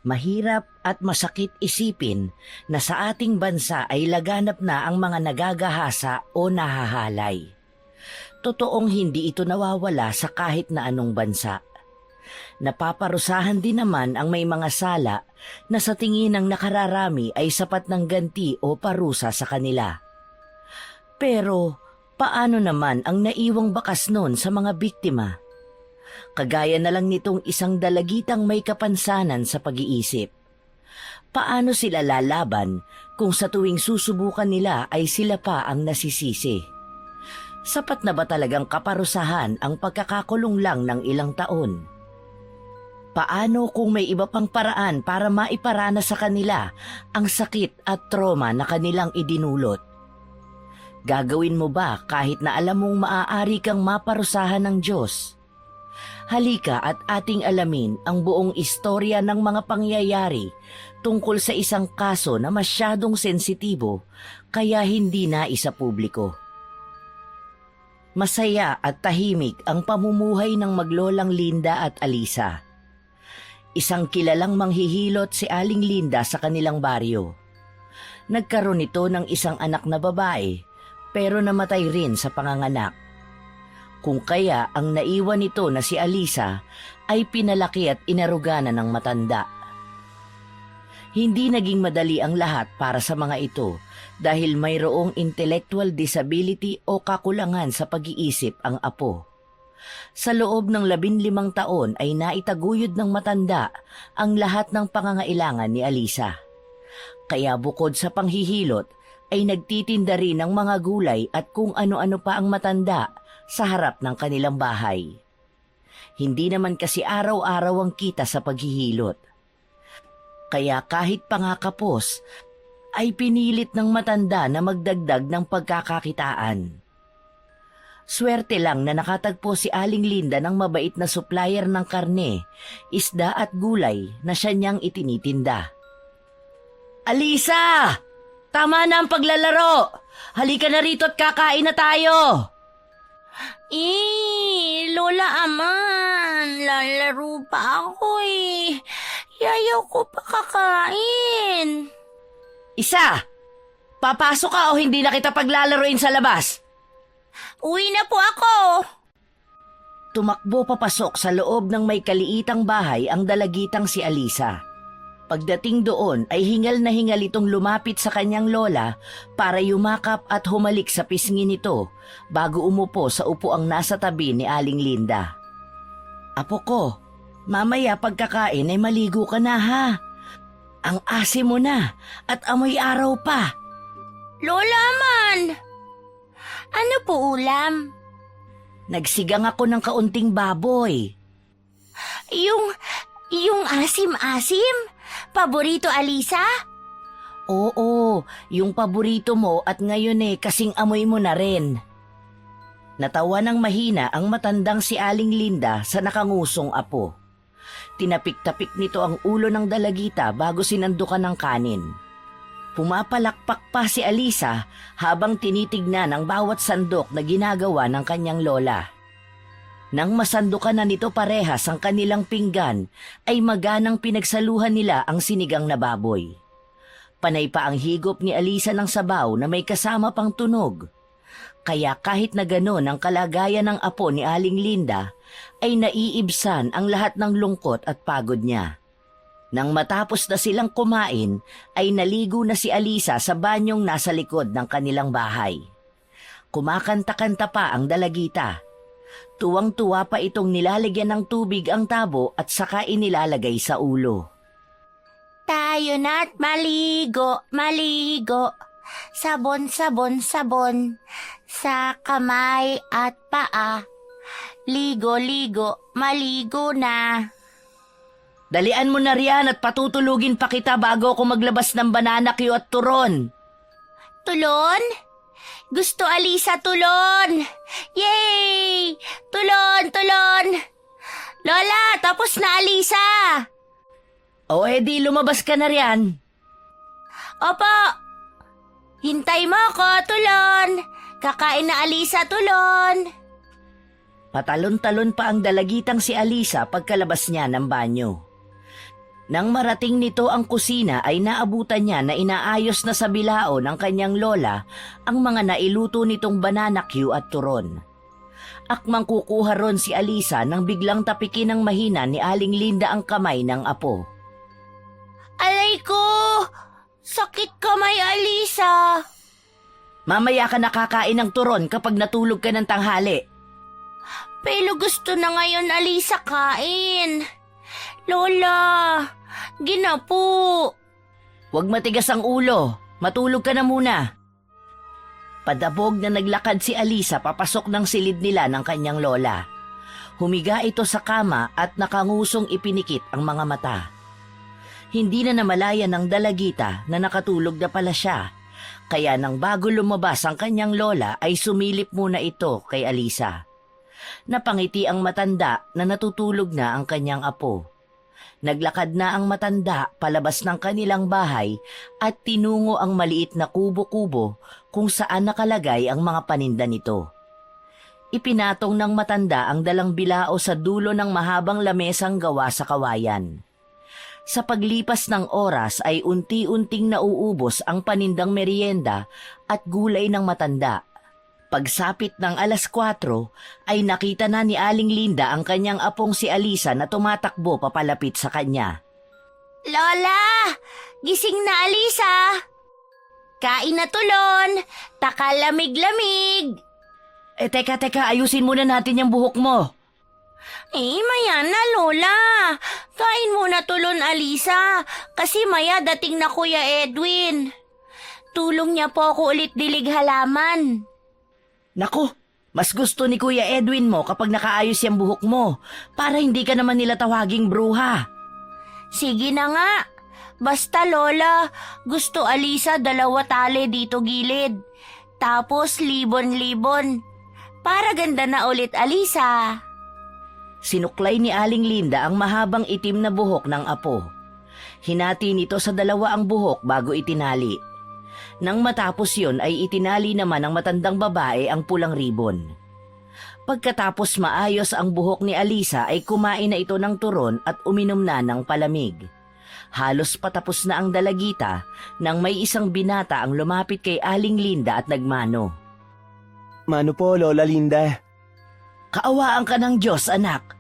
Mahirap at masakit isipin na sa ating bansa ay laganap na ang mga nagagahasa o nahahalay. Totoong hindi ito nawawala sa kahit na anong bansa. Napaparusahan din naman ang may mga sala na sa tingin ng nakararami ay sapat ng ganti o parusa sa kanila. Pero paano naman ang naiwang bakas nun sa mga biktima? Kagaya na lang nitong isang dalagitang may kapansanan sa pag-iisip. Paano sila lalaban kung sa tuwing susubukan nila ay sila pa ang nasisisi? Sapat na ba talagang kaparusahan ang pagkakakulong lang ng ilang taon? Paano kung may iba pang paraan para maiparana sa kanila ang sakit at trauma na kanilang idinulot? Gagawin mo ba kahit na alam mong maaari kang maparusahan ng Diyos? Halika at ating alamin ang buong istorya ng mga pangyayari tungkol sa isang kaso na masyadong sensitibo kaya hindi na isa publiko. Masaya at tahimik ang pamumuhay ng maglolang Linda at Alisa. Isang kilalang manghihilot si Aling Linda sa kanilang baryo. Nagkaroon ito ng isang anak na babae pero namatay rin sa panganganak. Kung kaya ang naiwan nito na si Alisa ay pinalaki at inaruganan ng matanda. Hindi naging madali ang lahat para sa mga ito dahil mayroong intellectual disability o kakulangan sa pag-iisip ang apo. Sa loob ng 15 taon ay naitaguyod ng matanda ang lahat ng pangangailangan ni Alisa. Kaya bukod sa panghihilot ay nagtitinda rin ng mga gulay at kung ano-ano pa ang matanda sa harap ng kanilang bahay. Hindi naman kasi araw-araw ang kita sa paghihilot. Kaya kahit pangakapos, ay pinilit ng matanda na magdagdag ng pagkakakitaan. Swerte lang na nakatagpo si Aling Linda ng mabait na supplier ng karne, isda at gulay na siya niyang itinitinda. Alisa! Tama na ang paglalaro! Halika na rito at kakain na tayo! Lola Aman, lalaro pa ako eh. Yayaw ko pa kakain. Isa! Papasok ka o hindi na kita paglalaroin sa labas? Uwi na po ako. Tumakbo papasok sa loob ng may kaliitang bahay ang dalagitang si Alisa. Pagdating doon ay hingal na hingal itong lumapit sa kanyang lola para yumakap at humalik sa pisngi nito bago umupo sa upuang nasa tabi ni Aling Linda. Apo ko, mamaya pagkakain ay maligo ka na ha. Ang asim mo na at amoy araw pa. Lola Aman, ano po ulam? Nagsigang ako ng kaunting baboy. Yung asim-asim? Paborito, Alisa? Oo, yung paborito mo at ngayon kasing amoy mo na rin. Natawa ng mahina ang matandang si Aling Linda sa nakangusong apo. Tinapik-tapik nito ang ulo ng dalagita bago sinandukan ng kanin. Pumapalakpak pa si Alisa habang tinitignan ang bawat sandok na ginagawa ng kanyang lola. Nang masandukan na nito parehas ang kanilang pinggan, ay maganang pinagsaluhan nila ang sinigang na baboy. Panay pa ang higop ni Alisa ng sabaw na may kasama pang tunog. Kaya kahit na ganon ang kalagayan ng apo ni Aling Linda, ay naiibsan ang lahat ng lungkot at pagod niya. Nang matapos na silang kumain, ay naligo na si Alisa sa banyong nasa likod ng kanilang bahay. Kumakanta-kanta pa ang dalagita. Tuwang-tuwa pa itong nilalagyan ng tubig ang tabo at saka inilalagay sa ulo. Tayo na't maligo, maligo. Sabon, sabon, sabon. Sa kamay at paa. Ligo, ligo, maligo na. Dalian mo na riyan at patutulugin pa kita bago ako maglabas ng banana Q at turon. Tulon? Gusto Alisa tulon! Yay! Tulon, tulon! Lola, tapos na Alisa! O edi lumabas ka na riyan. Opo! Hintay mo ako, tulon! Kakain na Alisa, tulon! Patalon-talon pa ang dalagitang si Alisa pagkalabas niya ng banyo. Nang marating nito ang kusina ay naabutan niya na inaayos na sa bilao ng kanyang lola ang mga nailuto nitong banana Q at turon. Akmang kukuha ron si Alisa nang biglang tapikin ng mahina ni Aling Linda ang kamay ng apo. Alay ko! Sakit kamay, Alisa! Mamaya ka nakakain ng turon kapag natulog ka ng tanghali. Pero gusto na ngayon, Alisa, kain. Lola, ginapo. Huwag matigas ang ulo. Matulog ka na muna. Padabog na naglakad si Alisa papasok ng silid nila ng kanyang lola. Humiga ito sa kama at nakangusong ipinikit ang mga mata. Hindi na namalayan ng dalagita na nakatulog na pala siya. Kaya nang bago lumabas ang kanyang lola ay sumilip muna ito kay Alisa. Napangiti ang matanda na natutulog na ang kanyang apo. Naglakad na ang matanda palabas ng kanilang bahay at tinungo ang maliit na kubo-kubo kung saan nakalagay ang mga paninda nito. Ipinatong ng matanda ang dalang bilao sa dulo ng mahabang lamesang gawa sa kawayan. Sa paglipas ng oras ay unti-unting nauubos ang panindang merienda at gulay ng matanda. Pagsapit ng 4:00 ay nakita na ni Aling Linda ang kanyang apong si Alisa na tumatakbo papalapit sa kanya. Lola, gising na, Alisa. Kain na tulon, takalamig-lamig. Teka, ayusin muna natin yung buhok mo. Maya na, Lola. Kain muna tulon, Alisa, kasi maya dating na Kuya Edwin. Tulong niya po ako ulit dilig halaman. Naku, mas gusto ni Kuya Edwin mo kapag nakaayos yung buhok mo para hindi ka naman nila tawaging bruha. Sige na nga. Basta, Lola, gusto Alisa 2 tali dito gilid. Tapos libon-libon. Para ganda na ulit, Alisa. Sinuklay ni Aling Linda ang mahabang itim na buhok ng apo. Hinati nito sa 2 ang buhok bago itinali. Nang matapos yon ay itinali naman ng matandang babae ang pulang ribon. Pagkatapos maayos ang buhok ni Alisa ay kumain na ito ng turon at uminom na ng palamig. Halos patapos na ang dalagita nang may isang binata ang lumapit kay Aling Linda at nagmano. Mano po, Lola Linda? Kaawaan ka ng Diyos, anak.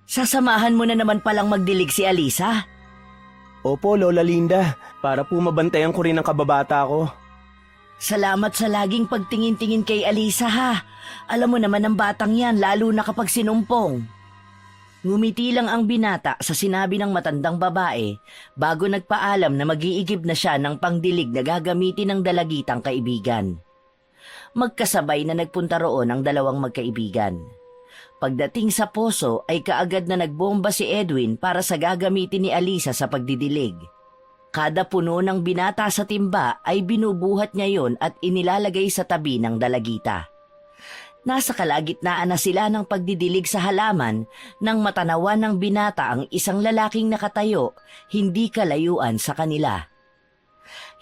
Sasamahan mo na naman palang magdilig si Alisa? Opo, Lola Linda. Para po mabantayan ko rin ang kababata ko. Salamat sa laging pagtingin-tingin kay Alisa, ha. Alam mo naman ang batang yan, lalo na kapag sinumpong. Ngumiti lang ang binata sa sinabi ng matandang babae bago nagpaalam na mag-iigib na siya ng pangdilig na gagamitin ng dalagitang kaibigan. Magkasabay na nagpunta roon ang 2 magkaibigan. Pagdating sa poso ay kaagad na nagbomba si Edwin para sa gagamitin ni Alisa sa pagdidilig. Kada puno ng binata sa timba ay binubuhat niya yon at inilalagay sa tabi ng dalagita. Nasa kalagitnaan na sila ng pagdidilig sa halaman nang matanawan ng binata ang isang lalaking nakatayo, hindi kalayuan sa kanila.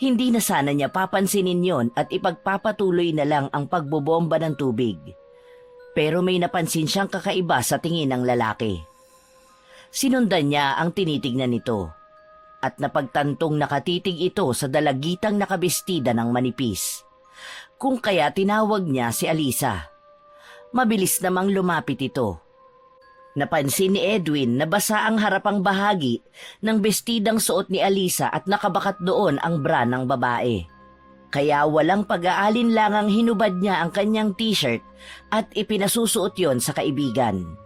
Hindi na sana niya papansinin yon at ipagpapatuloy na lang ang pagbobomba ng tubig. Pero may napansin siyang kakaiba sa tingin ng lalaki. Sinundan niya ang tinitignan nito at napagtantong nakatitig ito sa dalagitang nakabestida ng manipis. Kung kaya tinawag niya si Alisa. Mabilis namang lumapit ito. Napansin ni Edwin na basa ang harapang bahagi ng bestidang suot ni Alisa at nakabakat doon ang bra ng babae. Kaya walang pag-aalinlangang hinubad niya ang kanyang t-shirt at ipinasusuot yon sa kaibigan.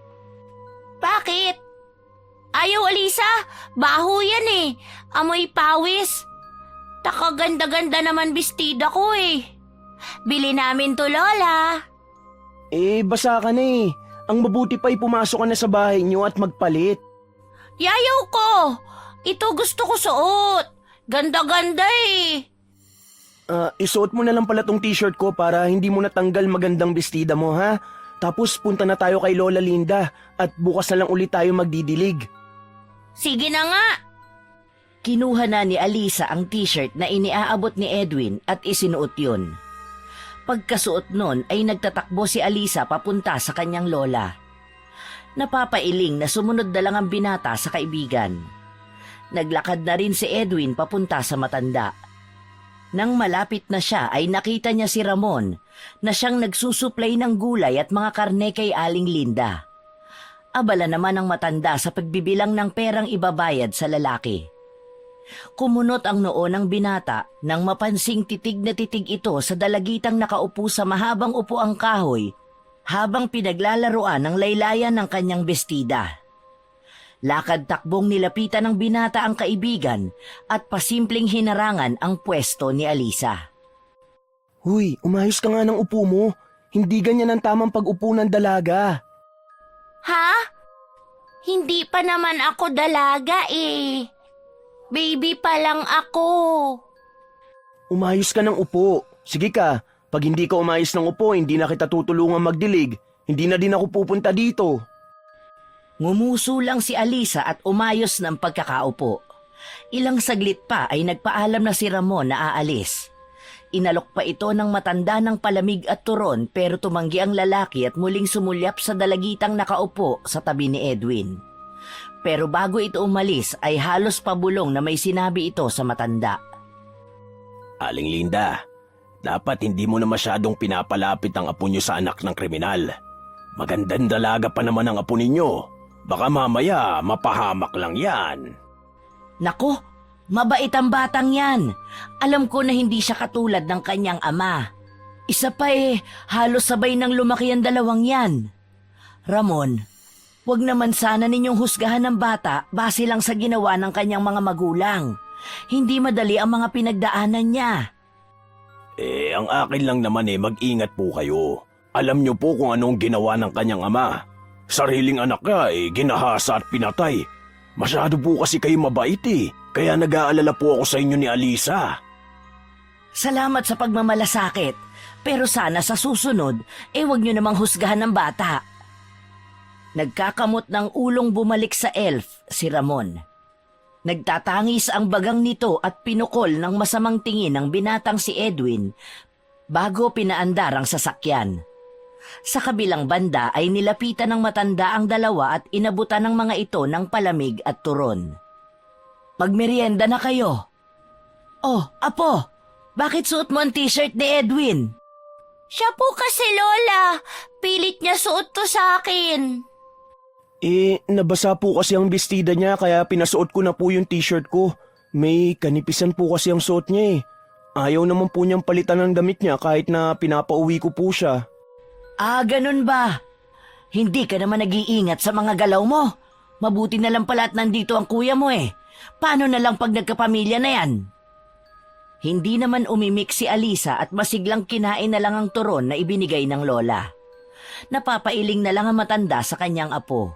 Bakit? Ayaw, Alisa. Baho yan eh. Amoy pawis. Takaganda-ganda naman bestida ko eh. Bili namin to, Lola. Basa ka na eh. Ang mabuti pa'y pumasok ka na sa bahay niyo at magpalit. Yayaw ko. Ito gusto ko suot. Ganda-ganda eh. Isuot mo na lang pala tong t-shirt ko para hindi mo natanggal magandang bestida mo, ha? Tapos punta na tayo kay Lola Linda at bukas na lang ulit tayo magdidilig. Sige na nga. Kinuha na ni Alisa ang t-shirt na iniaabot ni Edwin at isinuot yun. Pagkasuot nun ay nagtatakbo si Alisa papunta sa kanyang lola. Napapailing na sumunod na lang ang binata sa kaibigan. Naglakad na rin si Edwin papunta sa matanda. Nang malapit na siya ay nakita niya si Ramon na siyang nagsusuplay ng gulay at mga karne kay Aling Linda. Abala naman ang matanda sa pagbibilang ng perang ibabayad sa lalaki. Kumunot ang noo ng binata nang mapansing titig na titig ito sa dalagitang nakaupo sa mahabang upuang kahoy habang pinaglalaroan ng laylayan ng kanyang bestida. Lakad-takbong nilapitan ng binata ang kaibigan at pasimpleng hinarangan ang pwesto ni Alisa. Huy, umayos ka nga ng upo mo. Hindi ganyan ang tamang pag-upo ng dalaga. Ha? Hindi pa naman ako dalaga eh. Baby pa lang ako. Umayos ka ng upo. Sige ka, pag hindi ka umayos ng upo, hindi na kita tutulungan magdilig. Hindi na din ako pupunta dito. Ngumuso lang si Alisa at umayos ng pagkakaupo. Ilang saglit pa ay nagpaalam na si Ramon na aalis. Inalok pa ito ng matanda ng palamig at turon pero tumanggi ang lalaki at muling sumulyap sa dalagitang nakaupo sa tabi ni Edwin. Pero bago ito umalis ay halos pabulong na may sinabi ito sa matanda. Aling Linda, dapat hindi mo na masyadong pinapalapit ang apo niyo sa anak ng kriminal. Magandang dalaga pa naman ang apo ninyo. Baka mamaya mapahamak lang yan. Nako, mabait ang batang yan. Alam ko na hindi siya katulad ng kanyang ama. Isa pa halos sabay nang lumaki ang dalawang yan. Ramon, wag naman sana ninyong husgahan ng bata base lang sa ginawa ng kanyang mga magulang. Hindi madali ang mga pinagdaanan niya. Ang akin lang naman mag-ingat po kayo. Alam niyo po kung anong ginawa ng kanyang ama. Sariling anak ka ginahasa at pinatay. Masyado po kasi kayo mabait kaya nag-aalala po ako sa inyo ni Alisa. Salamat sa pagmamalasakit, pero sana sa susunod, wag niyo namang husgahan ng bata. Nagkakamot ng ulong bumalik sa elf, si Ramon. Nagtatangis ang bagang nito at pinukol ng masamang tingin ng binatang si Edwin bago pinaandar ang sasakyan. Sa kabilang banda ay nilapitan ng matanda ang dalawa at inabutan ng mga ito ng palamig at turon. Magmerienda na kayo. Oh, apo, bakit suot mo ang t-shirt ni Edwin? Siya po kasi, Lola. Pilit niya suot to sa akin. Nabasa po kasi ang bestida niya kaya pinasuot ko na po yung t-shirt ko. May kanipisan po kasi ang suot niya Ayaw naman po niyang palitan ng damit niya kahit na pinapauwi ko po siya. Ah, ganun ba? Hindi ka naman nag-iingat sa mga galaw mo. Mabuti na lang pala at nandito ang kuya mo Paano na lang pag nagkapamilya na yan? Hindi naman umimik si Alisa at masiglang kinain na lang ang turon na ibinigay ng lola. Napapailing na lang ang matanda sa kanyang apo.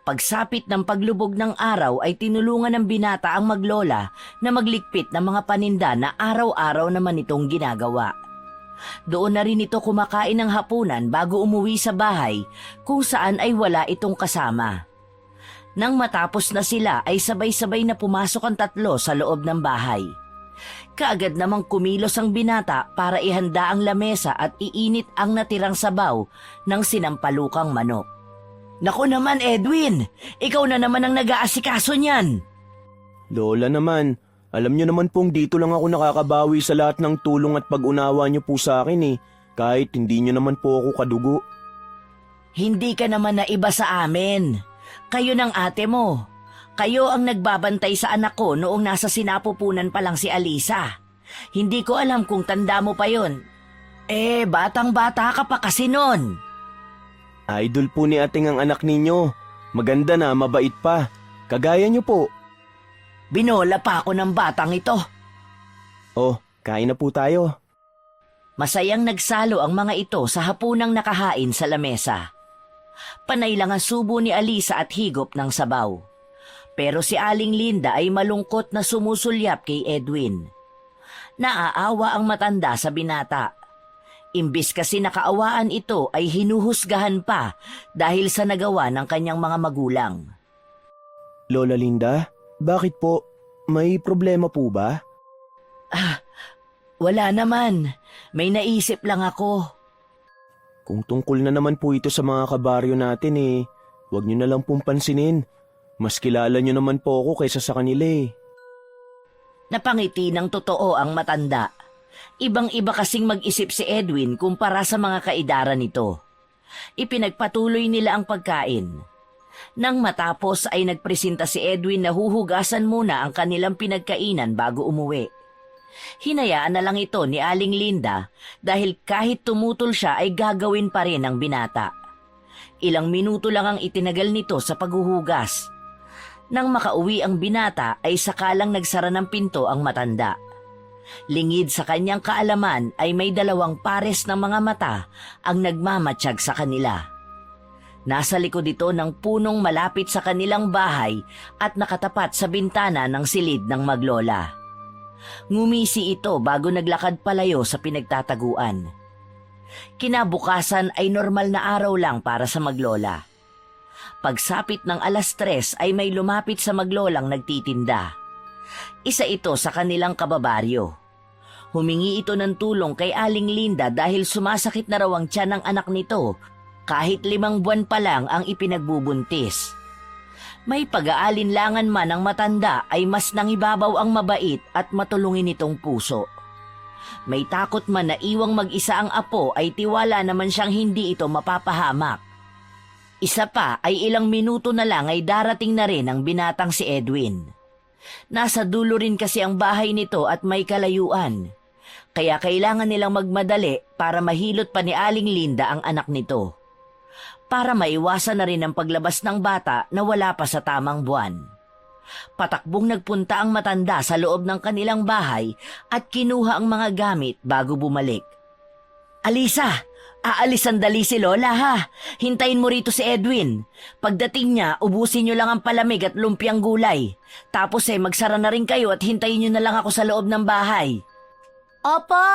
Pagsapit ng paglubog ng araw ay tinulungan ng binata ang maglola na maglikpit ng mga paninda na araw-araw naman itong ginagawa. Doon na rin ito kumakain ng hapunan bago umuwi sa bahay kung saan ay wala itong kasama. Nang matapos na sila ay sabay-sabay na pumasok ang tatlo sa loob ng bahay. Kaagad namang kumilos ang binata para ihanda ang lamesa at iinit ang natirang sabaw ng sinampalukang manok. Naku naman Edwin, ikaw na naman ang nag-aasikaso niyan. Lola naman, alam niyo naman pong dito lang ako nakakabawi sa lahat ng tulong at pag-unawa niyo po sa akin kahit hindi niyo naman po ako kadugo. Hindi ka naman na iba sa amin. Kayo ng ate mo. Kayo ang nagbabantay sa anak ko noong nasa sinapupunan pa lang si Alisa. Hindi ko alam kung tanda mo pa yon. Batang-bata ka pa kasi nun. Idol po ni ating ang anak ninyo. Maganda na, mabait pa. Kagaya niyo po. Binola pa ako ng batang ito. Oh, kain na po tayo. Masayang nagsalo ang mga ito sa hapunang nakahain sa lamesa. Panay lang ang subo ni Alisa at higop ng sabaw. Pero si Aling Linda ay malungkot na sumusulyap kay Edwin. Naaawa ang matanda sa binata. Imbis kasi nakaawaan ito ay hinuhusgahan pa dahil sa nagawa ng kanyang mga magulang. Lola Linda, bakit po? May problema po ba? Wala naman. May naisip lang ako. Kung tungkol na naman po ito sa mga kabaryo natin huwag niyo na lang pong pansinin. Mas kilala niyo naman po ako kaysa sa kanila eh. Napangiti ng totoo ang matanda. Ibang-iba kasing mag-isip si Edwin kumpara sa mga kaidara nito. Ipinagpatuloy nila ang pagkain. Nang matapos ay nagpresenta si Edwin na huhugasan muna ang kanilang pinagkainan bago umuwi. Hinayaan na lang ito ni Aling Linda dahil kahit tumutol siya ay gagawin pa rin ng binata. Ilang minuto lang ang itinagal nito sa paghuhugas. Nang makauwi ang binata ay sakalang nagsara ng pinto ang matanda. Lingid sa kanyang kaalaman ay may 2 pares ng mga mata ang nagmamatsyag sa kanila. Nasa likod ito ng punong malapit sa kanilang bahay at nakatapat sa bintana ng silid ng maglola. Ngumisi ito bago naglakad palayo sa pinagtataguan. Kinabukasan ay normal na araw lang para sa maglola. Pagsapit ng 3:00 ay may lumapit sa maglolang nagtitinda. Isa ito sa kanilang kababaryo. Humingi ito ng tulong kay Aling Linda dahil sumasakit na raw ang tiyan ng anak nito kahit 5 buwan pa lang ang ipinagbubuntis. May pag-aalinlangan man ang matanda ay mas nangibabaw ang mabait at matulungin nitong puso. May takot man na iwang mag-isa ang apo ay tiwala naman siyang hindi ito mapapahamak. Isa pa ay ilang minuto na lang ay darating na rin ang binatang si Edwin. Nasa dulo rin kasi ang bahay nito at may kalayuan. Kaya kailangan nilang magmadali para mahilot pa ni Aling Linda ang anak nito. Para maiwasan na rin ang paglabas ng bata na wala pa sa tamang buwan. Patakbong nagpunta ang matanda sa loob ng kanilang bahay at kinuha ang mga gamit bago bumalik. Alisa, aalis sandali si Lola ha. Hintayin mo rito si Edwin. Pagdating niya, ubusin niyo lang ang palamig at lumpiang gulay. Tapos magsara na rin kayo at hintayin niyo na lang ako sa loob ng bahay. Opo.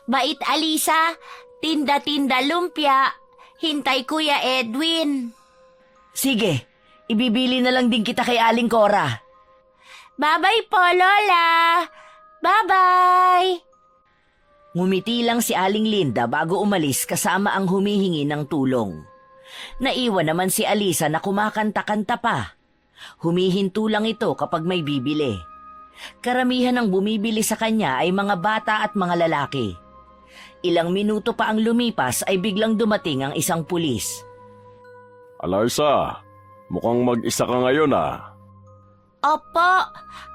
Bait Alisa, tinda-tinda lumpia. Hintay Kuya Edwin. Sige, ibibili na lang din kita kay Aling Cora. Bye-bye po, Lola. Bye-bye. Ngumiti lang si Aling Linda bago umalis kasama ang humihingi ng tulong. Naiwan naman si Alisa na kumakanta-kanta pa. Humihinto lang ito kapag may bibili. Karamihan ng bumibili sa kanya ay mga bata at mga lalaki. Ilang minuto pa ang lumipas ay biglang dumating ang isang pulis. Alarsa, mukhang mag-isa ka ngayon ah. Opo,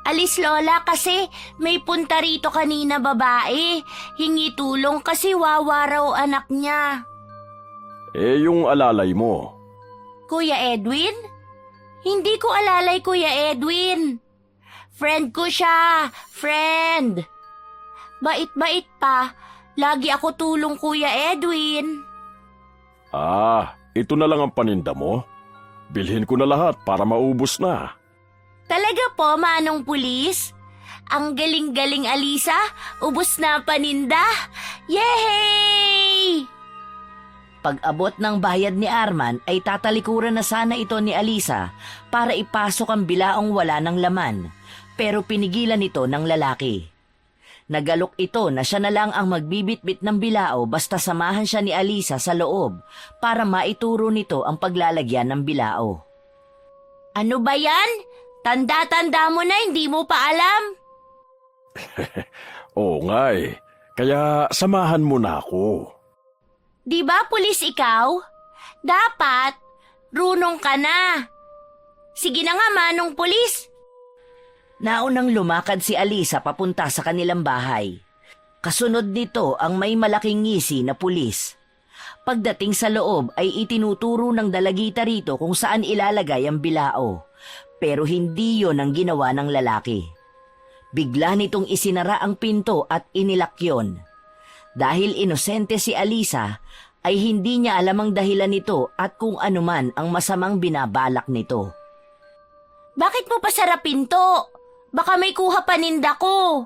alis Lola kasi may punta rito kanina babae. Hingi tulong kasi wawa raw anak niya. Yung alalay mo. Kuya Edwin? Hindi ko alalay Kuya Edwin. Friend ko siya, friend. Bait-bait pa. Lagi ako tulong Kuya Edwin. Ito na lang ang paninda mo? Bilhin ko na lahat para maubos na. Talaga po, Manong Pulis? Ang galing-galing Alisa, ubos na paninda. Yehey! Pag-abot ng bayad ni Arman ay tatalikuran na sana ito ni Alisa para ipasok ang bilaong wala ng laman, pero pinigilan ito ng lalaki. Nagalok ito na siya na lang ang magbibitbit ng bilao basta samahan siya ni Alisa sa loob para maituro nito ang paglalagyan ng bilao. Ano ba yan? Tanda-tanda mo na, hindi mo pa alam. Oo nga eh, kaya samahan mo na ako. Di ba, Pulis ikaw? Dapat, runong ka na. Sige na nga, Manong Pulis. Naunang lumakad si Alisa papunta sa kanilang bahay. Kasunod nito ang may malaking ngisi na pulis. Pagdating sa loob ay itinuturo ng dalagita rito kung saan ilalagay ang bilao. Pero hindi yon ang ginawa ng lalaki. Bigla nitong isinara ang pinto at inilak yon. Dahil inosente si Alisa, ay hindi niya alam ang dahilan nito at kung anuman ang masamang binabalak nito. Bakit mo pasara pinto? Baka may kuha paninda ko.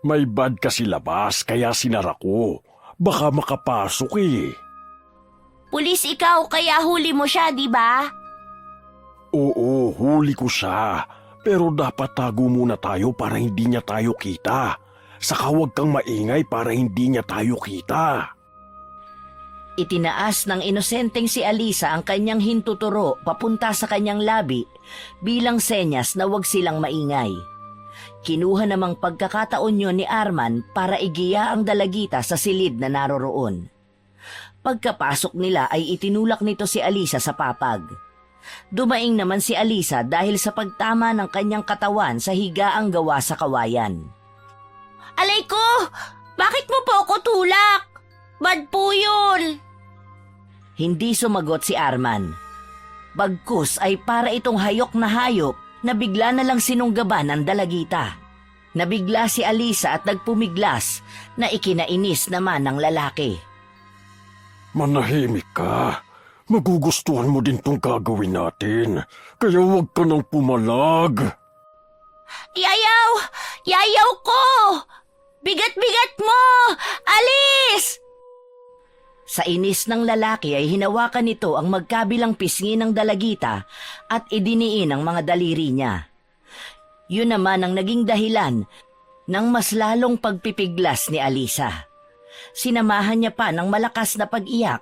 May bad kasi labas kaya sinara ko. Baka makapasok eh. Pulis ikaw, kaya huli mo siya, di ba? Oo, huli ko siya. Pero dapat tago muna tayo para hindi niya tayo kita. Saka huwag kang maingay para hindi niya tayo kita. Itinaas ng inosenteng si Alisa ang kanyang hintuturo papunta sa kanyang labi bilang senyas na huwag silang maingay. Kinuha namang pagkakataon yun ni Arman para igiya ang dalagita sa silid na naroroon. Pagkapasok nila ay itinulak nito si Alisa sa papag. Dumaing naman si Alisa dahil sa pagtama ng kanyang katawan sa higaang gawa sa kawayan. Alay ko! Bakit mo po ako tulak? Bad po yun! Hindi sumagot si Arman. Bagkus ay para itong hayok na bigla na lang sinunggaban ng dalagita. Nabigla si Alisa at nagpumiglas na ikinainis naman ng lalaki. Manahimik ka. Magugustuhan mo din tong gagawin natin. Kaya huwag ka nang pumalag. Yayaw! Yayaw ko! Bigat-bigat mo! Alis! Sa inis ng lalaki ay hinawakan nito ang magkabilang pisngi ng dalagita at idiniin ang mga daliri niya. Yun naman ang naging dahilan ng mas lalong pagpipiglas ni Alisa. Sinamahan niya pa ng malakas na pag-iyak.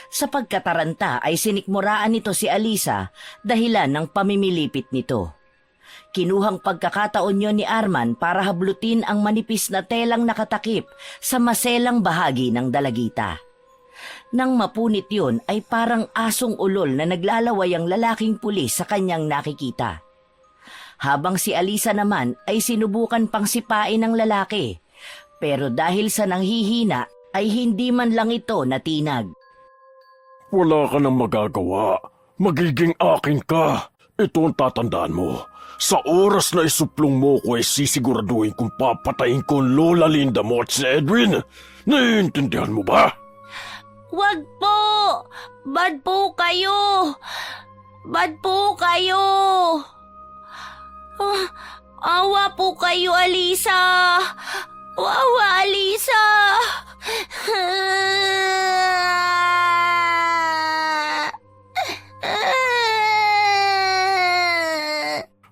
Sa pagkataranta ay sinikmuraan nito si Alisa dahilan ng pamimilipit nito. Kinuhang pagkakataon yun ni Arman para hablutin ang manipis na telang nakatakip sa maselang bahagi ng dalagita. Nang mapunit yun ay parang asong ulol na naglalaway ang lalaking pulis sa kanyang nakikita. Habang si Alisa naman ay sinubukan pang sipain ng lalaki, pero dahil sa nanghihina ay hindi man lang ito natinag. Wala ka nang magagawa. Magiging akin ka. Ito ang tatandaan mo. Sa oras na isuplong mo ko ay sisiguraduhin kung papatayin ko ang Lola Linda mo at si Edwin. Naiintindihan mo ba? Wag po! Bad po kayo! Bad po kayo! Awa po kayo, Alisa! Wawa, Alisa!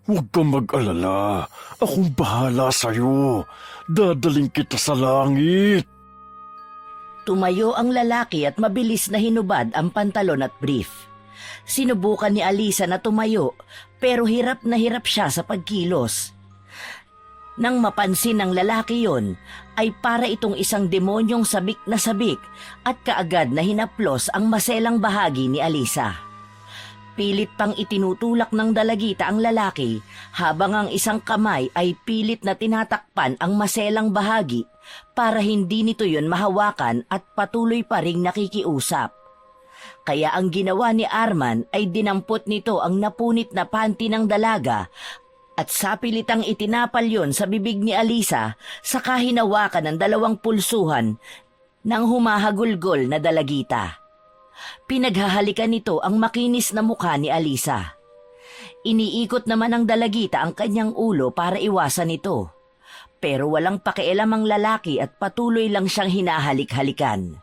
Huwag kang mag-alala. Akong bahala sa'yo. Dadaling kita sa langit. Tumayo ang lalaki at mabilis na hinubad ang pantalon at brief. Sinubukan ni Alisa na tumayo pero hirap na hirap siya sa pagkilos. Nang mapansin ng lalaki yon, ay para itong isang demonyong sabik at kaagad na hinaplos ang maselang bahagi ni Alisa. Pilit pang itinutulak ng dalagita ang lalaki habang ang isang kamay ay pilit na tinatakpan ang maselang bahagi para hindi nito yon mahawakan at patuloy pa ring nakikiusap. Kaya ang ginawa ni Arman ay dinampot nito ang napunit na panty ng dalaga at sapilitang itinapal yon sa bibig ni Alisa sa kahinawakan ng dalawang pulsuhan ng humahagulgol na dalagita. Pinaghahalikan nito ang makinis na mukha ni Alisa. Iniikot naman ng dalagita ang kanyang ulo para iwasan ito. Pero walang pakialam ang lalaki at patuloy lang siyang hinahalik-halikan.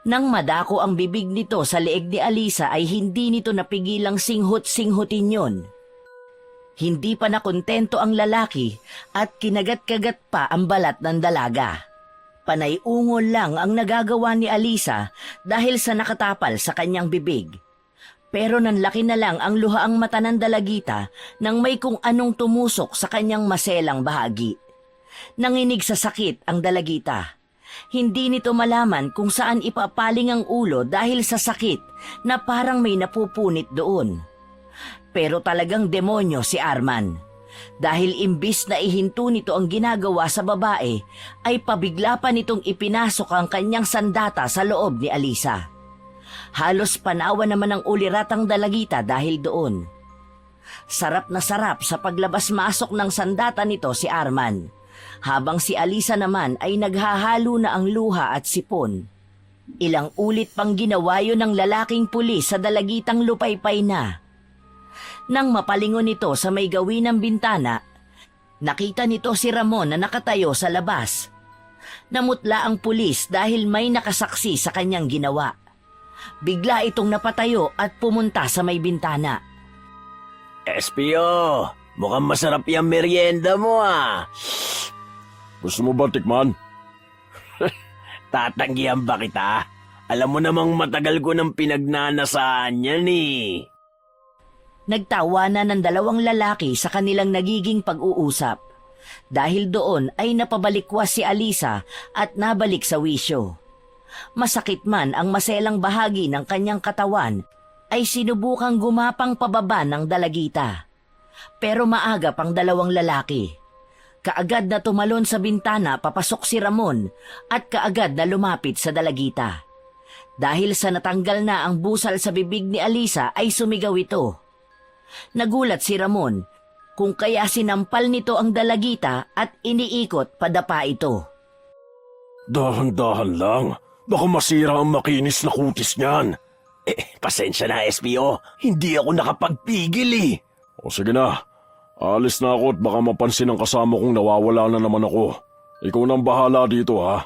Nang madako ang bibig nito sa leeg ni Alisa ay hindi nito napigilang singhut-singhutin yon. Hindi pa nakontento ang lalaki at kinagat-kagat pa ang balat ng dalaga. Panay ungol lang ang nagagawa ni Alisa dahil sa nakatapal sa kanyang bibig. Pero nanlaki na lang ang luhaang mata ng dalagita nang may kung anong tumusok sa kanyang maselang bahagi. Nanginig sa sakit ang dalagita. Hindi nito malaman kung saan ipapaling ang ulo dahil sa sakit na parang may napupunit doon. Pero talagang demonyo si Arman. Dahil imbis na ihinto nito ang ginagawa sa babae, ay pabigla pa nitong ipinasok ang kanyang sandata sa loob ni Alisa. Halos panawa naman ang uliratang dalagita dahil doon. Sarap na sarap sa paglabas-masok ng sandata nito si Arman, habang si Alisa naman ay naghahalo na ang luha at sipon. Ilang ulit pang ginawa yun ng lalaking pulis sa dalagitang lupaypay na. Nang mapalingon nito sa may gawin ng bintana, nakita nito si Ramon na nakatayo sa labas. Namutla ang pulis dahil may nakasaksi sa kanyang ginawa. Bigla itong napatayo at pumunta sa may bintana. SPO, mukhang masarap yung merienda mo ah. Gusto mo ba tikman? Tatanggihan ba kita? Alam mo namang matagal ko nang pinagnanasaan yan eh. Nagtawanan ng dalawang lalaki sa kanilang nagiging pag-uusap. Dahil doon ay napabalikwas si Alisa at nabalik sa wisyo. Masakit man ang maselang bahagi ng kanyang katawan, ay sinubukang gumapang pababa ng dalagita. Pero maaga pang dalawang lalaki. Kaagad na tumalon sa bintana papasok si Ramon at kaagad na lumapit sa dalagita. Dahil sa natanggal na ang busal sa bibig ni Alisa ay sumigaw ito. Nagulat si Ramon kung kaya sinampal nito ang dalagita at iniikot padapa ito. Dahan-dahan lang. Baka masira ang makinis na kutis niyan. Pasensya na, SPO. Hindi ako nakapagpigil eh. O sige na. Alis na ako at baka mapansin ng kasama kong nawawala na naman ako. Ikaw nang bahala dito ha.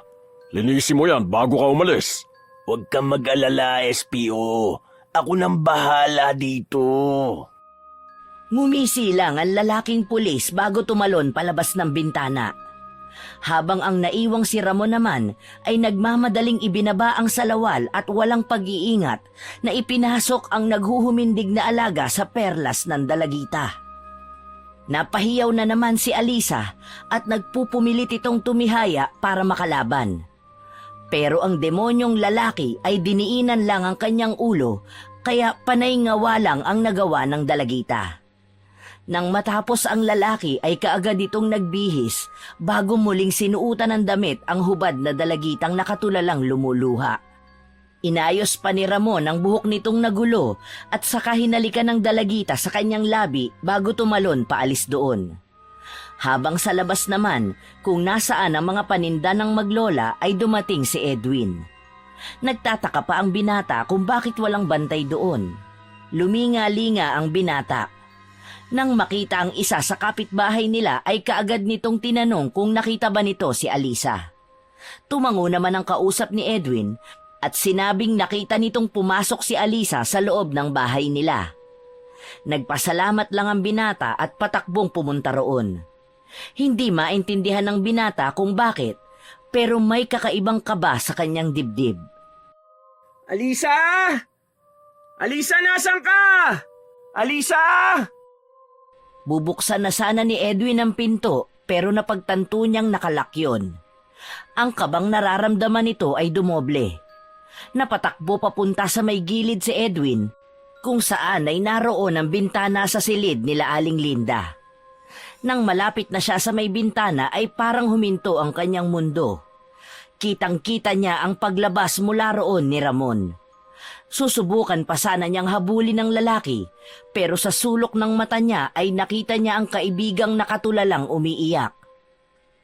Linisin mo yan bago ka umalis. Huwag kang mag-alala, SPO. Ako nang bahala dito. Ngumisi lang ang lalaking pulis bago tumalon palabas ng bintana. Habang ang naiwang si Ramon naman ay nagmamadaling ibinaba ang salawal at walang pag-iingat na ipinasok ang naghuhumindig na alaga sa perlas ng dalagita. Napahiyaw na naman si Alisa at nagpupumilit itong tumihaya para makalaban. Pero ang demonyong lalaki ay diniinan lang ang kanyang ulo kaya panay ngawa lang ang nagawa ng dalagita. Nang matapos ang lalaki ay kaagad itong nagbihis bago muling sinuutan ng damit ang hubad na dalagitang nakatulalang lumuluha. Inayos pa ni Ramon ang buhok nitong nagulo at saka hinalikan ng dalagita sa kanyang labi bago tumalon paalis doon. Habang sa labas naman, kung nasaan ang mga paninda ng maglola ay dumating si Edwin. Nagtataka pa ang binata kung bakit walang bantay doon. Luminga-linga ang binata. Nang makita ang isa sa kapitbahay nila ay kaagad nitong tinanong kung nakita ba nito si Alisa. Tumango naman ang kausap ni Edwin at sinabing nakita nitong pumasok si Alisa sa loob ng bahay nila. Nagpasalamat lang ang binata at patakbong pumunta roon. Hindi maintindihan ng binata kung bakit, pero may kakaibang kaba sa kanyang dibdib. Alisa! Alisa, nasan ka? Alisa! Bubuksan na sana ni Edwin ang pinto pero napagtanto niyang nakalak yun. Ang kabang nararamdaman nito ay dumoble. Napatakbo papunta sa may gilid si Edwin kung saan ay naroon ang bintana sa silid nila Aling Linda. Nang malapit na siya sa may bintana ay parang huminto ang kanyang mundo. Kitang-kita niya ang paglabas mula roon ni Ramon. Susubukan pa sana niyang habulin ng lalaki pero sa sulok ng mata niya ay nakita niya ang kaibigang nakatulalang umiiyak.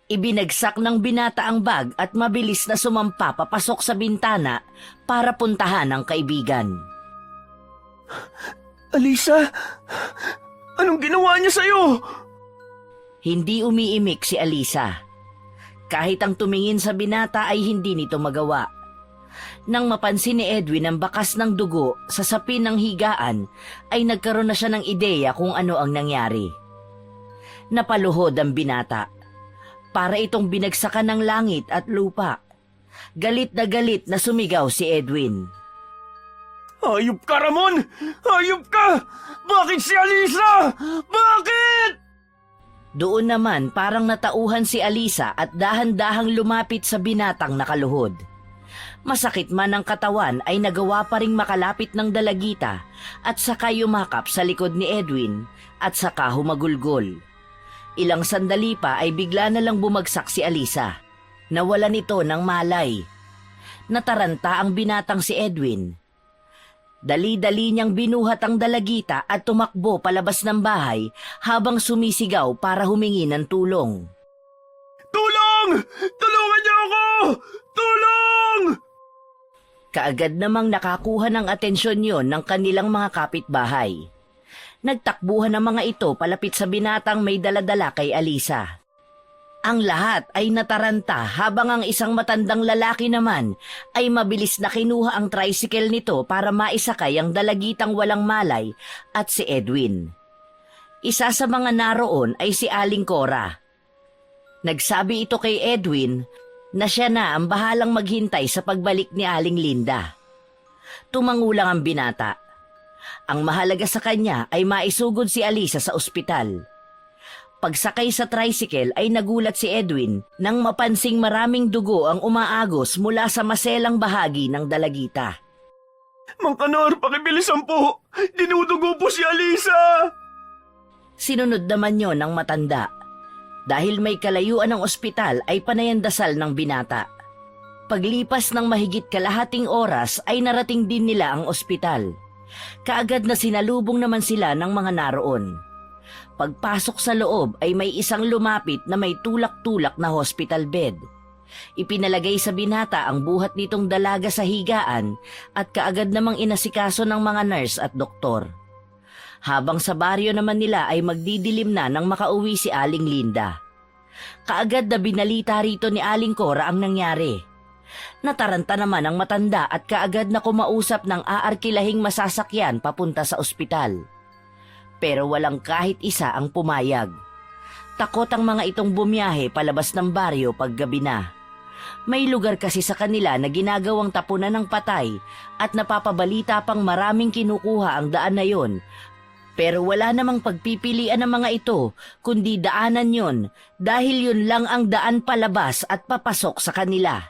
Ibinagsak ng binata ang bag at mabilis na sumampa papasok sa bintana para puntahan ang kaibigan. Alisa! Anong ginawa niya sa'yo? Hindi umiimik si Alisa. Kahit ang tumingin sa binata ay hindi nito magawa. Nang mapansin ni Edwin ang bakas ng dugo sa sapin ng higaan, ay nagkaroon na siya ng ideya kung ano ang nangyari. Napaluhod ang binata. Para itong binagsakan ng langit at lupa. Galit na sumigaw si Edwin. Hayop ka, Ramon! Hayop ka! Bakit si Alisa? Bakit? Doon naman parang natauhan si Alisa at dahan-dahang lumapit sa binatang nakaluhod. Masakit man ang katawan ay nagawa pa ring makalapit ng dalagita at saka yumakap sa likod ni Edwin at saka humagulgol. Ilang sandali pa ay bigla na lang bumagsak si Alisa. Nawalan ito ng malay. Nataranta ang binatang si Edwin. Dali-dali niyang binuhat ang dalagita at tumakbo palabas ng bahay habang sumisigaw para humingi ng tulong. Tulong! Tulungan niyo ako! Tulong! Kaagad namang nakakuha ng atensyon yon ng kanilang mga kapitbahay. Nagtakbuhan ang mga ito palapit sa binatang may daladala kay Alisa. Ang lahat ay nataranta habang ang isang matandang lalaki naman ay mabilis na kinuha ang tricycle nito para maisakay ang dalagitang walang malay at si Edwin. Isa sa mga naroon ay si Aling Cora. Nagsabi ito kay Edwin na siya na ang bahalang maghintay sa pagbalik ni Aling Linda. Tumangulang ang binata. Ang mahalaga sa kanya ay maisugod si Alisa sa ospital. Pagsakay sa tricycle ay nagulat si Edwin nang mapansing maraming dugo ang umaagos mula sa maselang bahagi ng dalagita. Mang Kanor, pakibilisan po! Dinudugo po si Alisa! Sinunod naman yon ng matanda. Dahil may kalayuan ng ospital ay panayandasal ng binata. Paglipas ng mahigit kalahating oras ay narating din nila ang ospital. Kaagad na sinalubong naman sila ng mga naroon. Pagpasok sa loob ay may isang lumapit na may tulak-tulak na hospital bed. Ipinalagay sa binata ang buhat nitong dalaga sa higaan at kaagad namang inasikaso ng mga nurse at doktor. Habang sa baryo naman nila ay magdidilim na nang makauwi si Aling Linda. Kaagad na binalita rito ni Aling Cora ang nangyari. Nataranta naman ang matanda at kaagad na kumausap ng aarkilahing masasakyan papunta sa ospital. Pero walang kahit isa ang pumayag. Takot ang mga itong bumiyahe palabas ng baryo paggabi na. May lugar kasi sa kanila na ginagawang tapunan ng patay at napapabalita pang maraming kinukuha ang daan na yon. Pero wala namang pagpipilian ng mga ito kundi daanan yon dahil yun lang ang daan palabas at papasok sa kanila.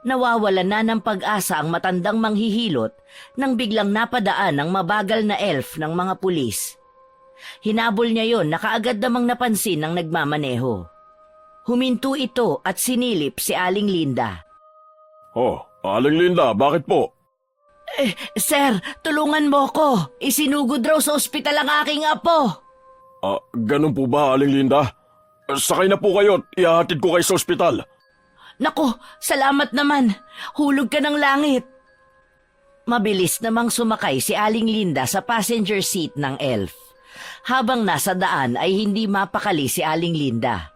Nawawalan na ng pag-asa ang matandang manghihilot nang biglang napadaan ng mabagal na elf ng mga pulis. Hinabol niya yon na kaagad namang napansin ng nagmamaneho. Huminto ito at sinilip si Aling Linda. Oh, Aling Linda, bakit po? Sir, tulungan mo ko. Isinugod raw sa ospital ang aking apo. Ganun po ba, Aling Linda? Sakay na po kayo at ihahatid ko kayo sa ospital. Naku, salamat naman. Hulog ka ng langit. Mabilis namang sumakay si Aling Linda sa passenger seat ng elf. Habang nasa daan ay hindi mapakali si Aling Linda.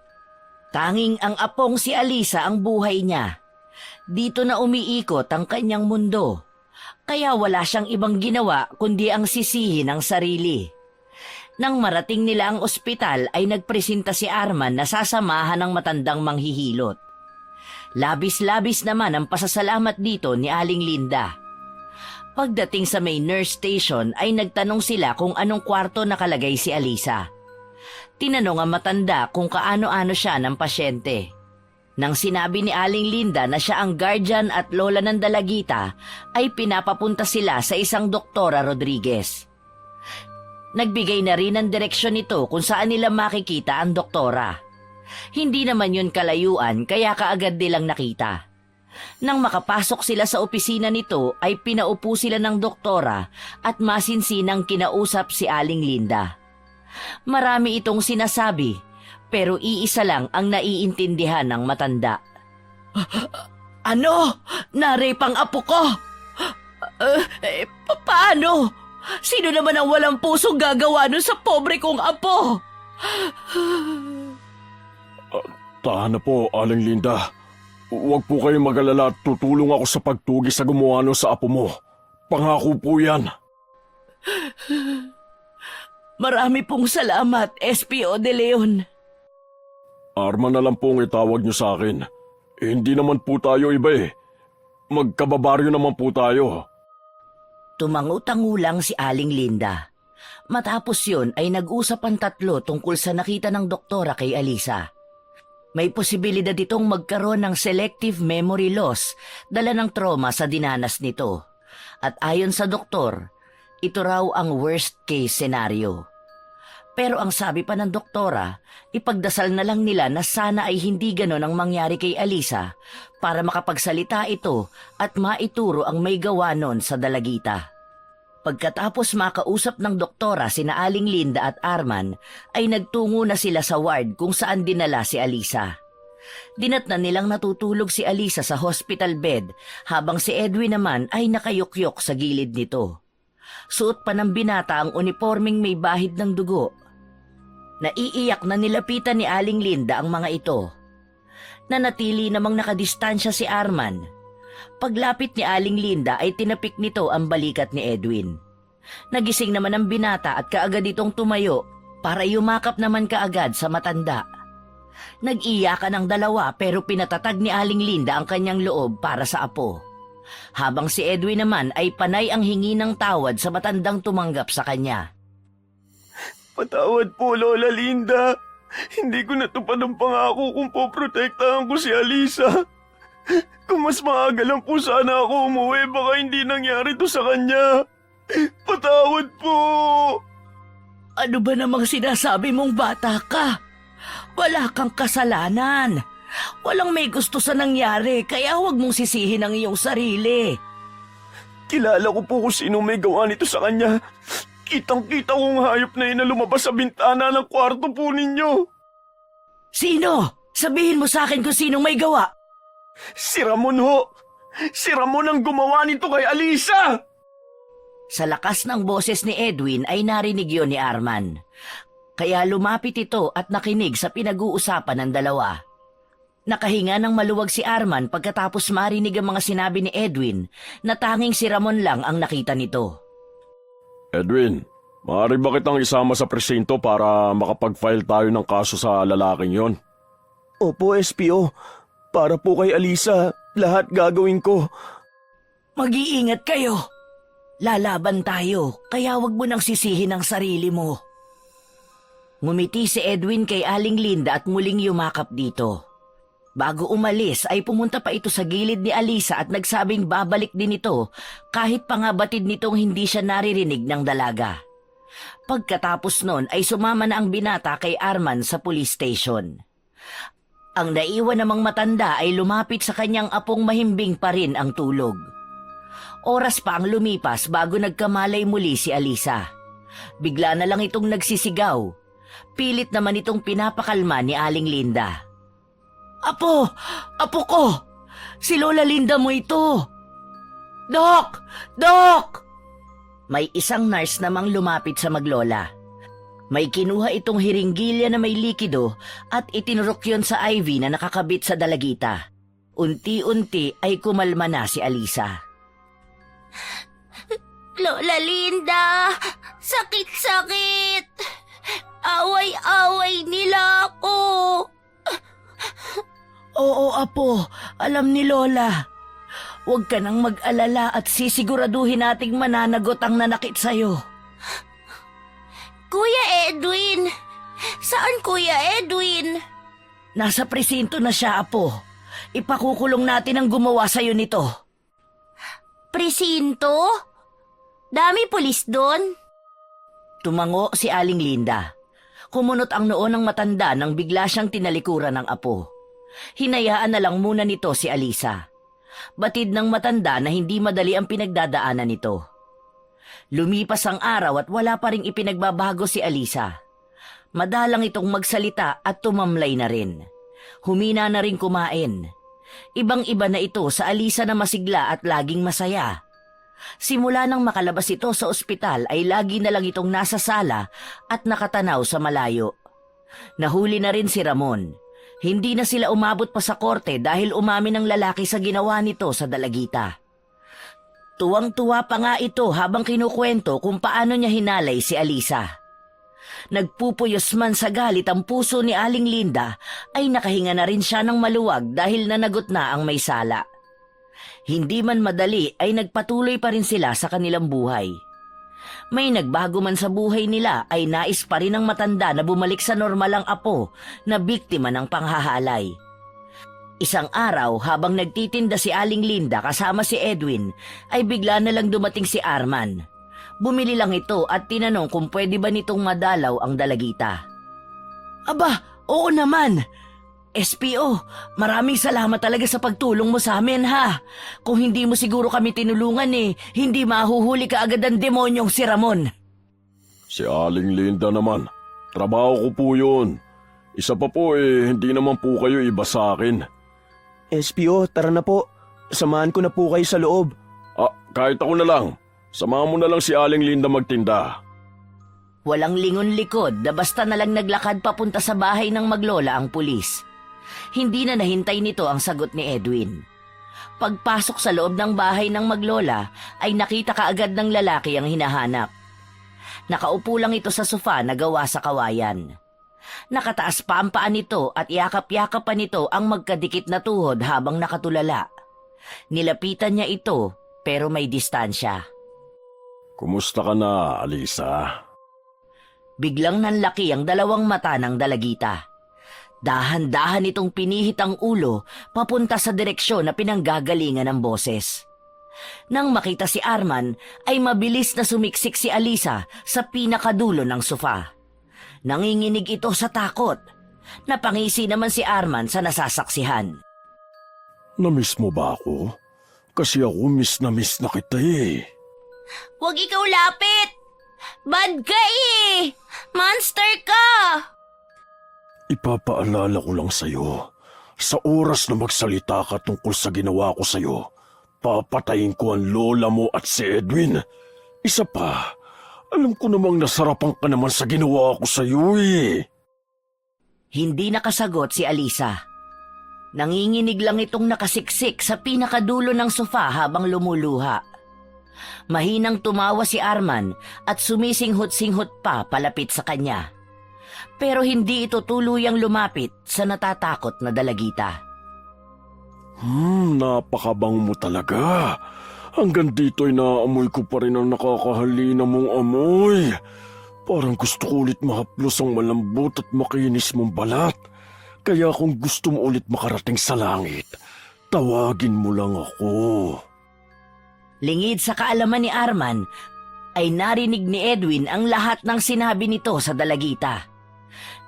Tanging ang apong si Alisa ang buhay niya. Dito na umiikot ang kanyang mundo. Kaya wala siyang ibang ginawa kundi ang sisihin ng sarili. Nang marating nila ang ospital ay nagpresenta si Arman na sasamahan ng matandang manghihilot. Labis-labis naman ang pasasalamat dito ni Aling Linda. Pagdating sa may nurse station ay nagtanong sila kung anong kwarto nakalagay si Alisa. Tinanong ang matanda kung kaano-ano siya ng pasyente. Nang sinabi ni Aling Linda na siya ang guardian at lola ng dalagita, ay pinapapunta sila sa isang Doktora Rodriguez. Nagbigay na rin ng direksyon nito kung saan nila makikita ang doktora. Hindi naman yun kalayuan kaya kaagad nilang nakita. Nang makapasok sila sa opisina nito ay pinaupo sila ng doktora at masinsinang kinausap si Aling Linda. Marami itong sinasabi pero iisa lang ang naiintindihan ng matanda. Ano? Narape ang apo ko? Paano? Sino naman ang walang pusong gagawa nun sa pobre kong apo? Tahan na po, Aling Linda. Huwag po kayong mag-alala at tutulong ako sa pagtugi sa gumawa nun sa apo mo. Pangako po yan. Marami pong salamat, SPO De Leon. Arman na lang pong itawag niyo sa akin. Hindi naman po tayo iba eh. Magkababaryo naman po tayo. Tumangutangulang si Aling Linda. Matapos yun ay nag-usap ang tatlo tungkol sa nakita ng doktora kay Alisa. May posibilidad itong magkaroon ng selective memory loss dala ng trauma sa dinanas nito. At ayon sa doktor, ito raw ang worst case scenario. Pero ang sabi pa ng doktora, ipagdasal na lang nila na sana ay hindi ganon ang mangyari kay Alisa para makapagsalita ito at maituro ang may gawa nun sa dalagita. Pagkatapos makausap ng doktora sina Aling Linda at Arman, ay nagtungo na sila sa ward kung saan dinala si Alisa. Dinatnan nilang natutulog si Alisa sa hospital bed habang si Edwin naman ay nakayukyok sa gilid nito. Suot pa ng binata ang uniformeng may bahid ng dugo. Naiiyak na nilapitan ni Aling Linda ang mga ito. Nanatili namang nakadistansya si Arman. Paglapit ni Aling Linda ay tinapik nito ang balikat ni Edwin. Nagising naman ang binata at kaagad itong tumayo para yumakap naman kaagad sa matanda. Nag-iyakan ang dalawa pero pinatatag ni Aling Linda ang kanyang loob para sa apo. Habang si Edwin naman ay panay ang hingi ng tawad sa matandang tumanggap sa kanya. Patawad po, Lola Linda. Hindi ko natupad ang pangako kung poprotektahan ko si Alisa. Kung mas maaga lang po sana ako umuwi, baka hindi nangyari to sa kanya. Patawad po! Ano ba namang sinasabi mong bata ka? Wala kang kasalanan. Walang may gusto sa nangyari, kaya huwag mong sisihin ang iyong sarili. Kilala ko po kung sino may gawa nito sa kanya. Kitang-kita kong hayop na yun na lumabas sa bintana ng kwarto po ninyo. Sino? Sabihin mo sa akin kung sinong may gawa. Si Ramon ho! Si Ramon ang gumawa nito kay Alisa! Sa lakas ng boses ni Edwin ay narinig yon ni Arman. Kaya lumapit ito at nakinig sa pinag-uusapan ng dalawa. Nakahinga ng maluwag si Arman pagkatapos marinig ang mga sinabi ni Edwin na tanging si Ramon lang ang nakita nito. Edwin, maaari ba kitang isama sa presinto para makapag-file tayo ng kaso sa lalaking yon? Opo, SPO. Para po kay Alisa, lahat gagawin ko. Mag-iingat kayo. Lalaban tayo, kaya wag mo nang sisihin ang sarili mo. Ngumiti si Edwin kay Aling Linda at muling yumakap dito. Bago umalis ay pumunta pa ito sa gilid ni Alisa at nagsabing babalik din ito kahit pa nga batid nitong hindi siya naririnig ng dalaga. Pagkatapos nun ay sumama na ang binata kay Arman sa police station. Ang naiwan namang matanda ay lumapit sa kanyang apong mahimbing pa rin ang tulog. Oras pa ang lumipas bago nagkamalay muli si Alisa. Bigla na lang itong nagsisigaw. Pilit naman itong pinapakalma ni Aling Linda. Apo! Apo ko! Si Lola Linda mo ito! Dok! Dok! May isang nurse namang lumapit sa maglola. May kinuha itong hiringgilya na may likido at itinurok yon sa IV na nakakabit sa dalagita. Unti-unti ay kumalma na si Alisa. Lola Linda, sakit-sakit. Away-away nila ako. Oo, Apo. Alam ni Lola. Huwag ka nang mag-alala at sisiguraduhin nating mananagot ang nanakit sa'yo. Kuya Edwin! Saan Kuya Edwin? Nasa presinto na siya, Apo. Ipakukulong natin ang gumawa sa'yo nito. Presinto? Dami pulis doon? Tumango si Aling Linda. Kumunot ang noo ng matanda nang bigla siyang tinalikuran ng apo. Hinayaan na lang muna nito si Alisa. Batid ng matanda na hindi madali ang pinagdadaanan nito. Lumipas ang araw at wala pa ring ipinagbabago si Alisa. Madalang itong magsalita at tumamlay na rin. Humina na rin kumain. Ibang-iba na ito sa Alisa na masigla at laging masaya. Simula nang makalabas ito sa ospital ay lagi na lang itong nasa sala at nakatanaw sa malayo. Nahuli na rin si Ramon. Hindi na sila umabot pa sa korte dahil umamin ng lalaki sa ginawa nito sa dalagita. Tuwang-tuwa pa nga ito habang kinukwento kung paano niya hinalay si Alisa. Nagpupuyos man sa galit ang puso ni Aling Linda ay nakahinga na rin siya ng maluwag dahil nanagot na ang may sala. Hindi man madali ay nagpatuloy pa rin sila sa kanilang buhay. May nagbago man sa buhay nila ay nais pa rin ng matanda na bumalik sa normal ang apo na biktima ng panghahalay. Isang araw habang nagtitinda si Aling Linda kasama si Edwin ay bigla na lang dumating si Arman. Bumili lang ito at tinanong kung pwede ba nitong madalaw ang dalagita. Aba, oo naman! SPO, maraming salamat talaga sa pagtulong mo sa amin ha. Kung hindi mo siguro kami tinulungan hindi mahuhuli ka agad ang demonyong si Ramon. Si Aling Linda naman, trabaho ko po yun. Isa pa po hindi naman po kayo iba sa akin. SPO, tara na po. Samahan ko na po kayo sa loob. Kahit ako na lang. Samahan mo na lang si Aling Linda magtinda. Walang lingon-likod na basta na lang naglakad papunta sa bahay ng maglola ang pulis. Hindi na nahintay nito ang sagot ni Edwin. Pagpasok sa loob ng bahay ng maglola ay nakita kaagad ng lalaki ang hinahanap. Nakaupo lang ito sa sofa na gawa sa kawayan. Nakataas pa ang paa nito at yakap-yakap pa nito ang magkadikit na tuhod habang nakatulala. Nilapitan niya ito pero may distansya. Kumusta ka na, Alisa? Biglang nanlaki ang dalawang mata ng dalagita. Dahan-dahan itong pinihit ang ulo papunta sa direksyon na pinanggagalingan ng boses. Nang makita si Arman ay mabilis na sumiksik si Alisa sa pinakadulo ng sofa. Nanginginig ito sa takot. Napangisi naman si Arman sa nasasaksihan. Namiss mo ba ako? Kasi ako miss na kita eh. Huwag ikaw lapit! Bad ka eh! Monster ka! Ipapaalala ko lang sa'yo, sa oras na magsalita ka tungkol sa ginawa ko sa'yo, papatayin ko ang lola mo at si Edwin. Isa pa, alam ko namang nasarapan ka naman sa ginawa ko sa'yo eh. Hindi nakasagot si Alisa. Nanginginig lang itong nakasiksik sa pinakadulo ng sofa habang lumuluha. Mahinang tumawa si Arman at sumisinghot-singhot pa palapit sa kanya. Pero hindi ito tuluyang lumapit sa natatakot na dalagita. Napakabang mo talaga. Hanggang dito'y naamoy ko pa rin ang nakakahalina mong amoy. Parang gusto ko ulit mahaplos ang malambot at makinis mong balat. Kaya kung gusto mo ulit makarating sa langit, tawagin mo lang ako. Lingid sa kaalaman ni Arman, ay narinig ni Edwin ang lahat ng sinabi nito sa dalagita.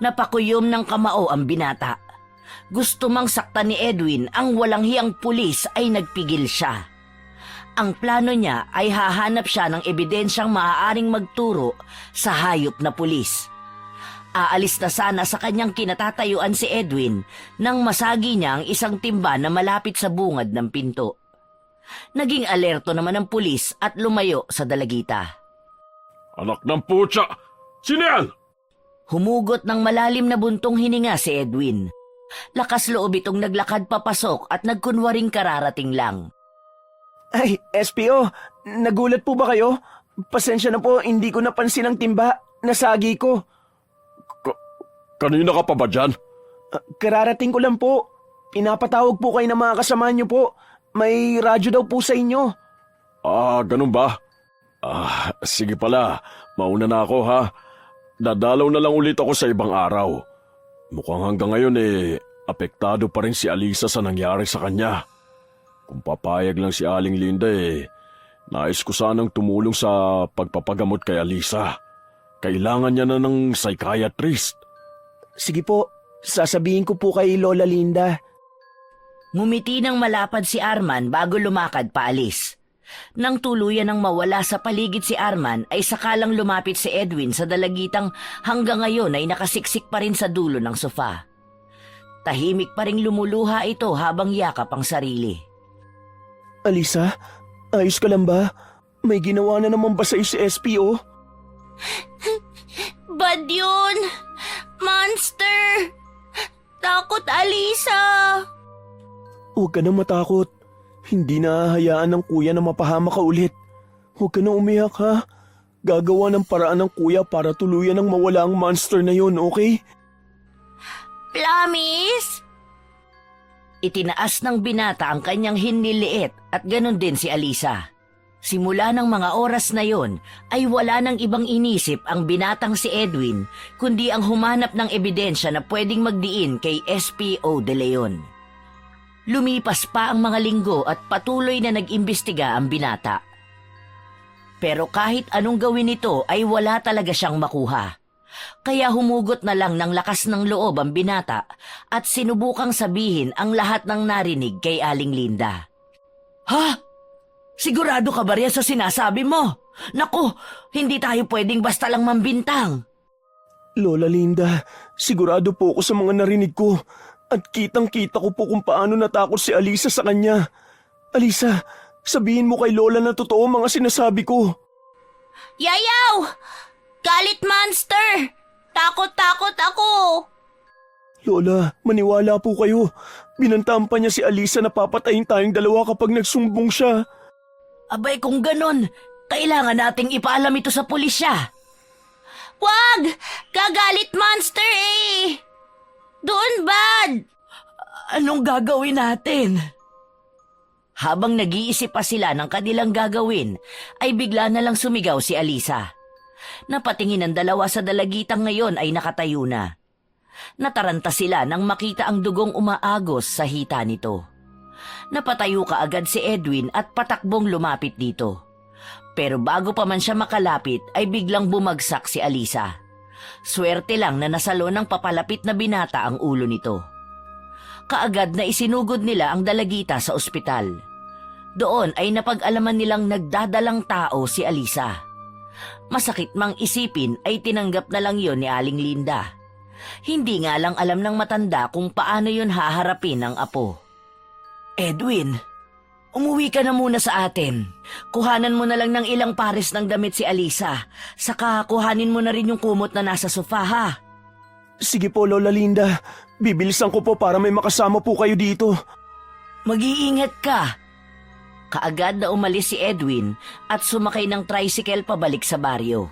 Napakuyom ng kamao ang binata. Gusto mang saktan ni Edwin ang walang hiyang pulis ay nagpigil siya. Ang plano niya ay hahanap siya ng ebidensyang maaaring magturo sa hayop na pulis. Aalis na sana sa kanyang kinatatayuan si Edwin nang masagi niya ang isang timba na malapit sa bungad ng pinto. Naging alerto naman ang pulis at lumayo sa dalagita. Anak ng putya! Sino yan? Humugot ng malalim na buntong hininga si Edwin. Lakas loob itong naglakad papasok at nagkunwaring kararating lang. Ay, SPO, nagulat po ba kayo? Pasensya na po, hindi ko napansin ang timba. Nasagi ko. Kanina ka pa ba dyan? Kararating ko lang po. Pinapatawag po kayo ng mga kasama niyo po. May radyo daw po sa inyo. Ganun ba? Sige pala. Mauna na ako ha. Dadalaw na lang ulit ako sa ibang araw. Mukhang hanggang ngayon apektado pa rin si Alisa sa nangyari sa kanya. Kung papayag lang si Aling Linda nais ko sanang tumulong sa pagpapagamot kay Alisa. Kailangan niya na ng psychiatrist. Sige po, sasabihin ko po kay Lola Linda. Ngumiti ng malapad si Arman bago lumakad paalis. Nang tuluyan ng mawala sa paligid si Arman ay sakalang lumapit si Edwin sa dalagitang hanggang ngayon ay nakasiksik pa rin sa dulo ng sofa. Tahimik pa ring lumuluha ito habang yakap ang sarili. Alisa, ayos ka lang ba? May ginawa na naman ba sa'yo si SPO? Bad yun! Monster! Takot, Alisa! Huwag ka na matakot. Hindi na hahayaan ng kuya na mapahama ka ulit. Huwag ka na umiyak ha. Gagawa ng paraan ng kuya para tuluyan ng mawala ang monster na yun, okay? Promise? Itinaas ng binata ang kanyang hiniliit at ganon din si Alisa. Simula ng mga oras na yon ay wala nang ibang inisip ang binatang si Edwin kundi ang humanap ng ebidensya na pwedeng magdiin kay SPO De Leon. Lumipas pa ang mga linggo at patuloy na nag-imbestiga ang binata. Pero kahit anong gawin nito ay wala talaga siyang makuha. Kaya humugot na lang ng lakas ng loob ang binata at sinubukang sabihin ang lahat ng narinig kay Aling Linda. Ha? Sigurado ka ba riyan sa sinasabi mo? Naku, hindi tayo pwedeng basta lang mambintang. Lola Linda, sigurado po ako sa mga narinig ko. At kitang-kita ko po kung paano natakot si Alisa sa kanya. Alisa, sabihin mo kay Lola na totoo mga sinasabi ko. Yayaw! Galit monster! Takot-takot ako! Lola, maniwala po kayo. Binantaan pa niya si Alisa na papatayin tayong dalawa kapag nagsumbong siya. Abay kung ganon, kailangan nating ipaalam ito sa pulisya. Wag! Gagalit monster eh! Doon, bad! Anong gagawin natin? Habang nag-iisip pa sila ng kanilang gagawin, ay bigla na lang sumigaw si Alisa. Napatingin ang dalawa sa dalagitang ngayon ay nakatayo na. Nataranta sila nang makita ang dugong umaagos sa hita nito. Napatayo kaagad si Edwin at patakbong lumapit dito. Pero bago pa man siya makalapit ay biglang bumagsak si Alisa. Swerte lang na nasalo ng papalapit na binata ang ulo nito. Kaagad na isinugod nila ang dalagita sa ospital. Doon ay napag-alaman nilang nagdadalang tao si Alisa. Masakit mang isipin ay tinanggap na lang yon ni Aling Linda. Hindi nga lang alam ng matanda kung paano yon haharapin ng apo. Edwin, umuwi ka na muna sa atin. Kuhanan mo na lang ng ilang pares ng damit si Alisa. Saka kuhanin mo na rin yung kumot na nasa sofa ha. Sige po, Lola Linda. Bibilisan ko po para may makasama po kayo dito. Mag-iingat ka. Kaagad na umalis si Edwin at sumakay ng tricycle pabalik sa baryo.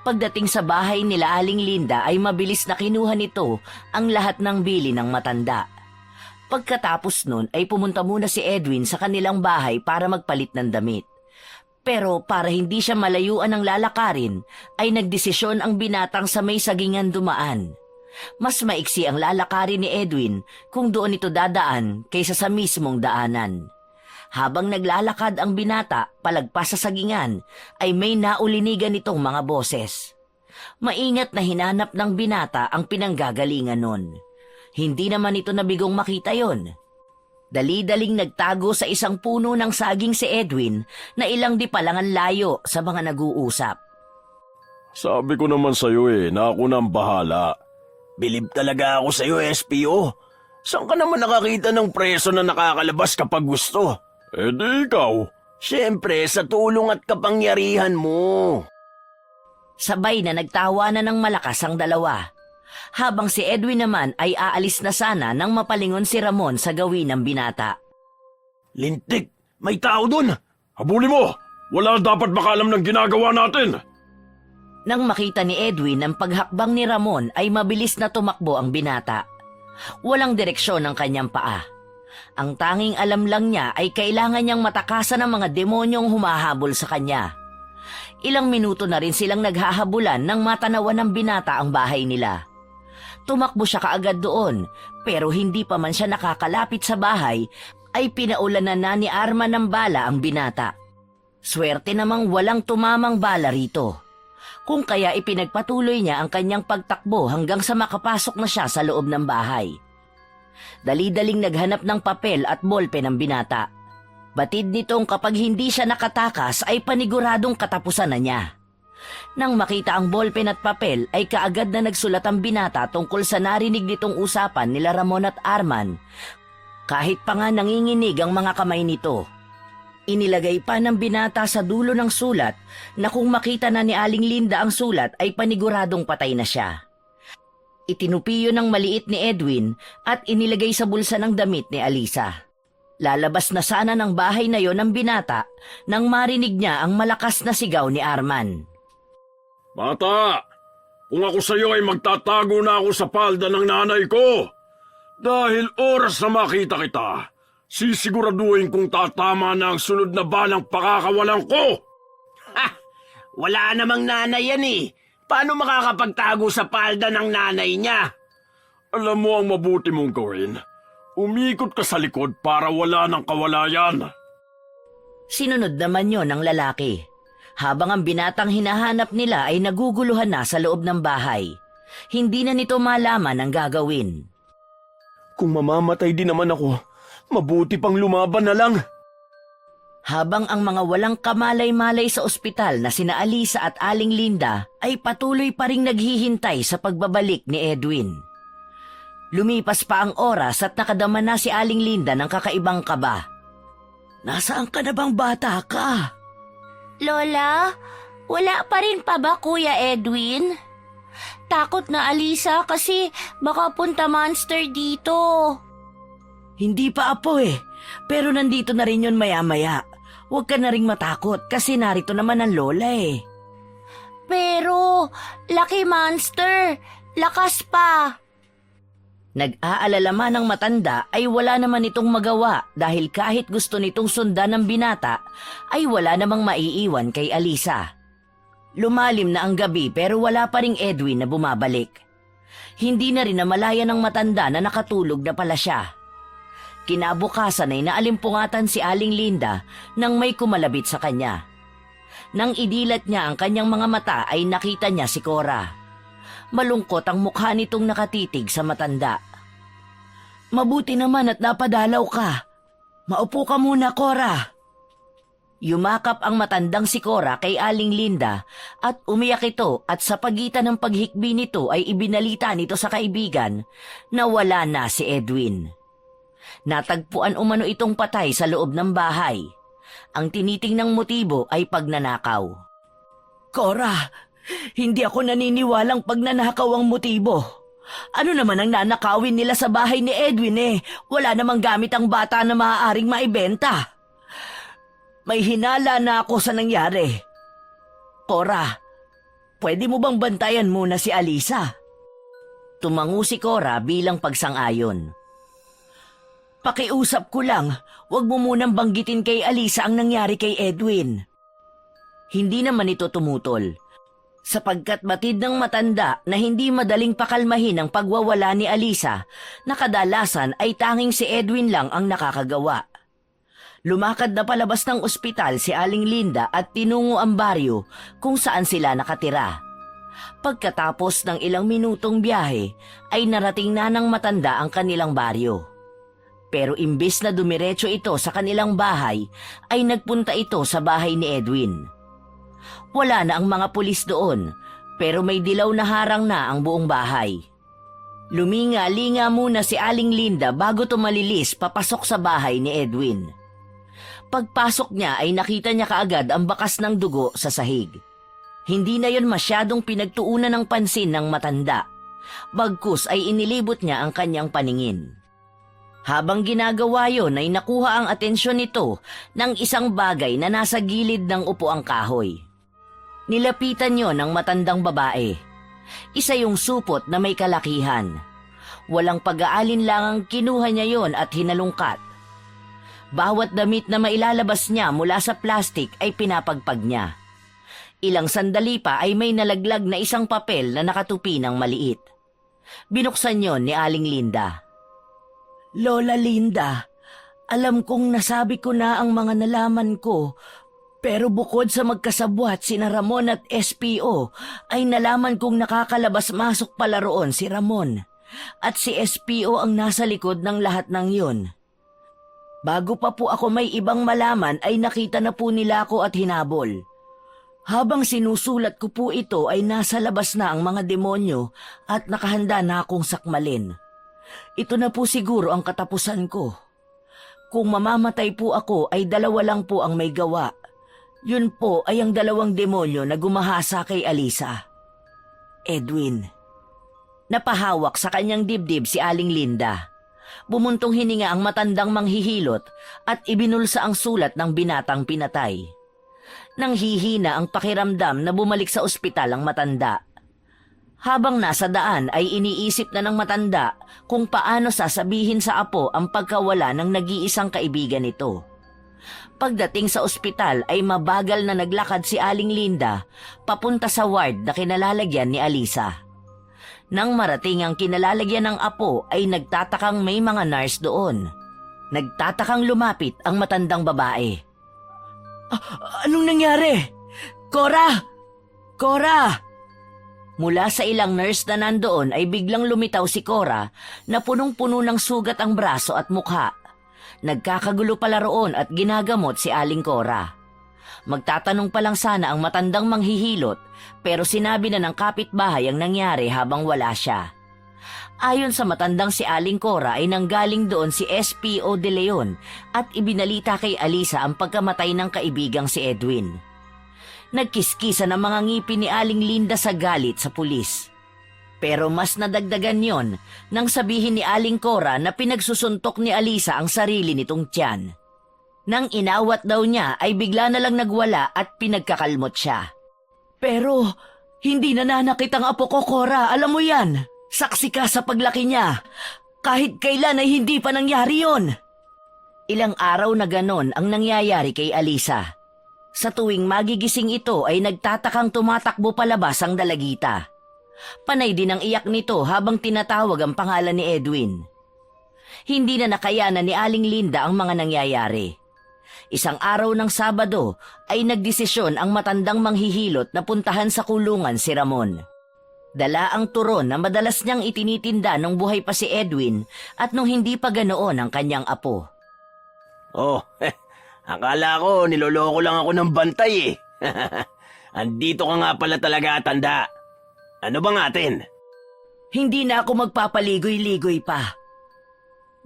Pagdating sa bahay nila Aling Linda ay mabilis na kinuha nito ang lahat ng bili ng matanda. Pagkatapos nun ay pumunta muna si Edwin sa kanilang bahay para magpalit ng damit. Pero para hindi siya malayuan ng lalakarin, ay nagdesisyon ang binatang sa may sagingan dumaan. Mas maiksi ang lalakarin ni Edwin kung doon ito dadaan kaysa sa mismong daanan. Habang naglalakad ang binata palagpas sa sagingan, ay may naulinigan itong mga boses. Maingat na hinanap ng binata ang pinanggagalingan nun. Hindi naman ito nabigong makita yon. Dali-daling nagtago sa isang puno ng saging si Edwin na ilang di pa lang ang layo sa mga nag-uusap. Sabi ko naman sa'yo na ako nang bahala. Bilib talaga ako sa'yo, SPO. Saan ka naman nakakita ng preso na nakakalabas kapag gusto? Di ikaw. Siyempre, sa tulong at kapangyarihan mo. Sabay na nagtawanan ng malakas ang dalawa. Habang si Edwin naman ay aalis na sana nang mapalingon si Ramon sa gawin ng binata. Lintik, may tao dun. Habulin mo. Wala dapat makalam ng ginagawa natin. Nang makita ni Edwin ang paghakbang ni Ramon ay mabilis na tumakbo ang binata. Walang direksyon ang kanyang paa. Ang tanging alam lang niya ay kailangan niyang matakasan ang mga demonyong humahabol sa kanya. Ilang minuto na rin silang naghahabulan nang matanawan ng binata ang bahay nila. Tumakbo siya kaagad doon, pero hindi pa man siya nakakalapit sa bahay, ay pinaulanan na ni Arman ng bala ang binata. Swerte namang walang tumamang bala rito. Kung kaya ipinagpatuloy niya ang kanyang pagtakbo hanggang sa makapasok na siya sa loob ng bahay. Dali-daling naghanap ng papel at bolpen ng binata. Batid nitong kapag hindi siya nakatakas ay paniguradong katapusan na niya. Nang makita ang bolpen at papel ay kaagad na nagsulat ang binata tungkol sa narinig nitong usapan nila Ramon at Arman. Kahit pa nga nanginginig ang mga kamay nito. Inilagay pa ng binata sa dulo ng sulat na kung makita na ni Aling Linda ang sulat ay paniguradong patay na siya. Itinupiyo ng maliit ni Edwin at inilagay sa bulsa ng damit ni Alisa. Lalabas na sana ng bahay na yon ang binata nang marinig niya ang malakas na sigaw ni Arman. Bata, kung ako sa'yo ay magtatago na ako sa palda ng nanay ko. Dahil oras na makita kita, sisiguraduhin kong tatama na ang sunod na balang pakakawalan ko. Ha! Wala namang nanay yan eh. Paano makakapagtago sa palda ng nanay niya? Alam mo ang mabuti mong gawin. Umikot ka sa likod para wala ng kawalayan. Sinunod naman yon ng lalaki. Habang ang binatang hinahanap nila ay naguguluhan na sa loob ng bahay. Hindi na nito malaman ang gagawin. Kung mamamatay din naman ako, mabuti pang lumaban na lang. Habang ang mga walang kamalay-malay sa ospital na sina Alisa at Aling Linda ay patuloy pa ring naghihintay sa pagbabalik ni Edwin. Lumipas pa ang oras at nakadama na si Aling Linda ng kakaibang kaba. Nasaan ka na bang bata ka? Lola, wala pa rin pa ba Kuya Edwin? Takot na Alisa kasi baka punta monster dito. Hindi pa apo pero nandito na rin yun maya-maya. Huwag ka na ring matakot kasi narito naman ang lola Pero, Lucky Monster, lakas pa. Nag-aalala man ang matanda ay wala naman itong magawa dahil kahit gusto nitong sundan ng binata ay wala namang maiiwan kay Alisa. Lumalim na ang gabi pero wala pa ring Edwin na bumabalik. Hindi na rin namalaya ng matanda na nakatulog na pala siya. Kinabukasan ay naalimpungatan si Aling Linda nang may kumalabit sa kanya. Nang idilat niya ang kanyang mga mata ay nakita niya si Cora. Malungkot ang mukha nitong nakatitig sa matanda. Mabuti naman at napadalaw ka. Maupo ka muna, Cora. Yumakap ang matandang si Cora kay Aling Linda at umiyak ito at sa pagitan ng paghikbi nito ay ibinalita nito sa kaibigan na wala na si Edwin. Natagpuan umano itong patay sa loob ng bahay. Ang tinitingnang motibo ay pagnanakaw. Cora, hindi ako naniniwalang pagnanakaw ang motibo. Ano naman ang nanakawin nila sa bahay ni Edwin Wala namang gamit ang bata na maaaring maibenta. May hinala na ako sa nangyari. Cora, pwede mo bang bantayan muna si Alisa? Tumango si Cora bilang pagsang-ayon. Pakiusap ko lang, huwag mo munang banggitin kay Alisa ang nangyari kay Edwin. Hindi naman ito tumutol. Sapagkat batid ng matanda na hindi madaling pakalmahin ang pagwawala ni Alisa, na kadalasan ay tanging si Edwin lang ang nakakagawa. Lumakad na palabas ng ospital si Aling Linda at tinungo ang baryo kung saan sila nakatira. Pagkatapos ng ilang minutong biyahe, ay narating na ng matanda ang kanilang baryo. Pero imbes na dumiretso ito sa kanilang bahay, ay nagpunta ito sa bahay ni Edwin. Wala na ang mga pulis doon, pero may dilaw na harang na ang buong bahay. Luminga-linga muna si Aling Linda bago tumalilis papasok sa bahay ni Edwin. Pagpasok niya ay nakita niya kaagad ang bakas ng dugo sa sahig. Hindi na yon masyadong pinagtuunan ng pansin ng matanda. Bagkus ay inilibot niya ang kanyang paningin. Habang ginagawa yon ay nakuha ang atensyon nito ng isang bagay na nasa gilid ng upuang kahoy. Nilapitan yon ng matandang babae. Isa yung supot na may kalakihan. Walang pag-aalinlangang kinuha niya yon at hinalungkat. Bawat damit na mailalabas niya mula sa plastik ay pinapagpag niya. Ilang sandali pa ay may nalaglag na isang papel na nakatupi ng maliit. Binuksan yon ni Aling Linda. Lola Linda, alam kong nasabi ko na ang mga nalaman ko, pero bukod sa magkasabwat sina Ramon at SPO, ay nalaman kong nakakalabas-masok pala roon si Ramon, at si SPO ang nasa likod ng lahat ng yun. Bago pa po ako may ibang malaman ay nakita na po nila ako at hinabol. Habang sinusulat ko po ito ay nasa labas na ang mga demonyo at nakahanda na akong sakmalin. Ito na po siguro ang katapusan ko. Kung mamamatay po ako ay dalawa lang po ang may gawa. Yun po ay ang dalawang demonyo na gumahasa kay Alisa. Edwin. Napahawak sa kanyang dibdib si Aling Linda. Bumuntong hininga ang matandang manghihilot at ibinulsa ang sulat ng binatang pinatay. Nang hihina ang pakiramdam na bumalik sa ospital ang matanda. Habang nasa daan ay iniisip na ng matanda kung paano sasabihin sa apo ang pagkawala ng nag-iisang kaibigan nito. Pagdating sa ospital ay mabagal na naglakad si Aling Linda papunta sa ward na kinalalagyan ni Alisa. Nang marating ang kinalalagyan ng apo ay nagtatakang may mga nurse doon. Nagtatakang lumapit ang matandang babae. Anong nangyari? Cora! Cora! Mula sa ilang nurse na nandoon ay biglang lumitaw si Cora na punong-puno ng sugat ang braso at mukha. Nagkakagulo pala roon at ginagamot si Aling Cora. Magtatanong pa lang sana ang matandang manghihilot pero sinabi na ng kapitbahay ang nangyari habang wala siya. Ayon sa matandang si Aling Cora ay nanggaling doon si SPO De Leon at ibinalita kay Alisa ang pagkamatay ng kaibigang si Edwin. Nagkiskisa ng mga ngipin ni Aling Linda sa galit sa pulis. Pero mas nadagdagan yon nang sabihin ni Aling Cora na pinagsusuntok ni Alisa ang sarili nitong tiyan. Nang inawat daw niya ay bigla na lang nagwala at pinagkakalmot siya. Pero Hindi nananakit ang apo ko, Cora. Alam mo yan. Saksi ka sa paglaki niya. Kahit kailan ay hindi pa nangyari yon. Ilang araw na ganon ang nangyayari kay Alisa. Sa tuwing magigising ito ay nagtatakang tumatakbo palabas ang dalagita. Panay din ang iyak nito habang tinatawag ang pangalan ni Edwin. Hindi na nakayanan ni Aling Linda ang mga nangyayari. Isang araw ng Sabado ay nagdesisyon ang matandang manghihilot na puntahan sa kulungan si Ramon. Dala ang turon na madalas niyang itinitinda nung buhay pa si Edwin at nung hindi pa ganoon ang kanyang apo. Oh, akala ko niloloko lang ako ng bantay eh. Andito ka nga pala talaga, tanda. Ano bang atin? Hindi na ako magpapaligoy-ligoy pa.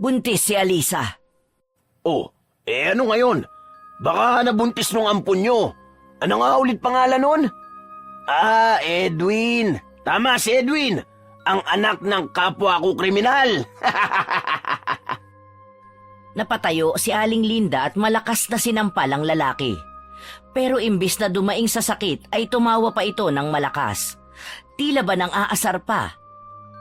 Buntis si Alisa. Oh, ano ngayon? Baka nabuntis nung ampun nyo. Ano nga ulit pangalan nun? Edwin. Tama si Edwin. Ang anak ng kapwa ko kriminal. Napatayo si Aling Linda at malakas na sinampal ang lalaki. Pero imbis na dumaing sa sakit ay tumawa pa ito ng malakas. Tila ba nang aasar pa?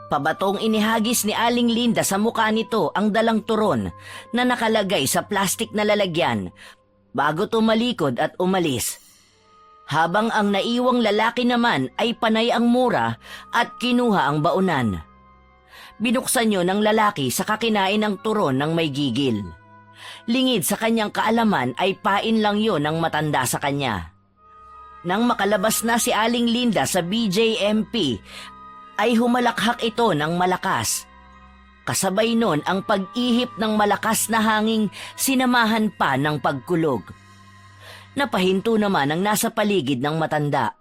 Pabatong inihagis ni Aling Linda sa mukha nito ang dalang turon na nakalagay sa plastik na lalagyan bago tumalikod at umalis. Habang ang naiwang lalaki naman ay panay ang mura at kinuha ang baunan. Binuksan niyo ng lalaki sa kakinain ng turon ng may gigil. Lingid sa kanyang kaalaman ay pain lang yon ng matanda sa kanya. Nang makalabas na si Aling Linda sa BJMP, ay humalakhak ito ng malakas. Kasabay nun ang pag-ihip ng malakas na hanging sinamahan pa ng pagkulog. Napahinto naman ang nasa paligid ng matanda.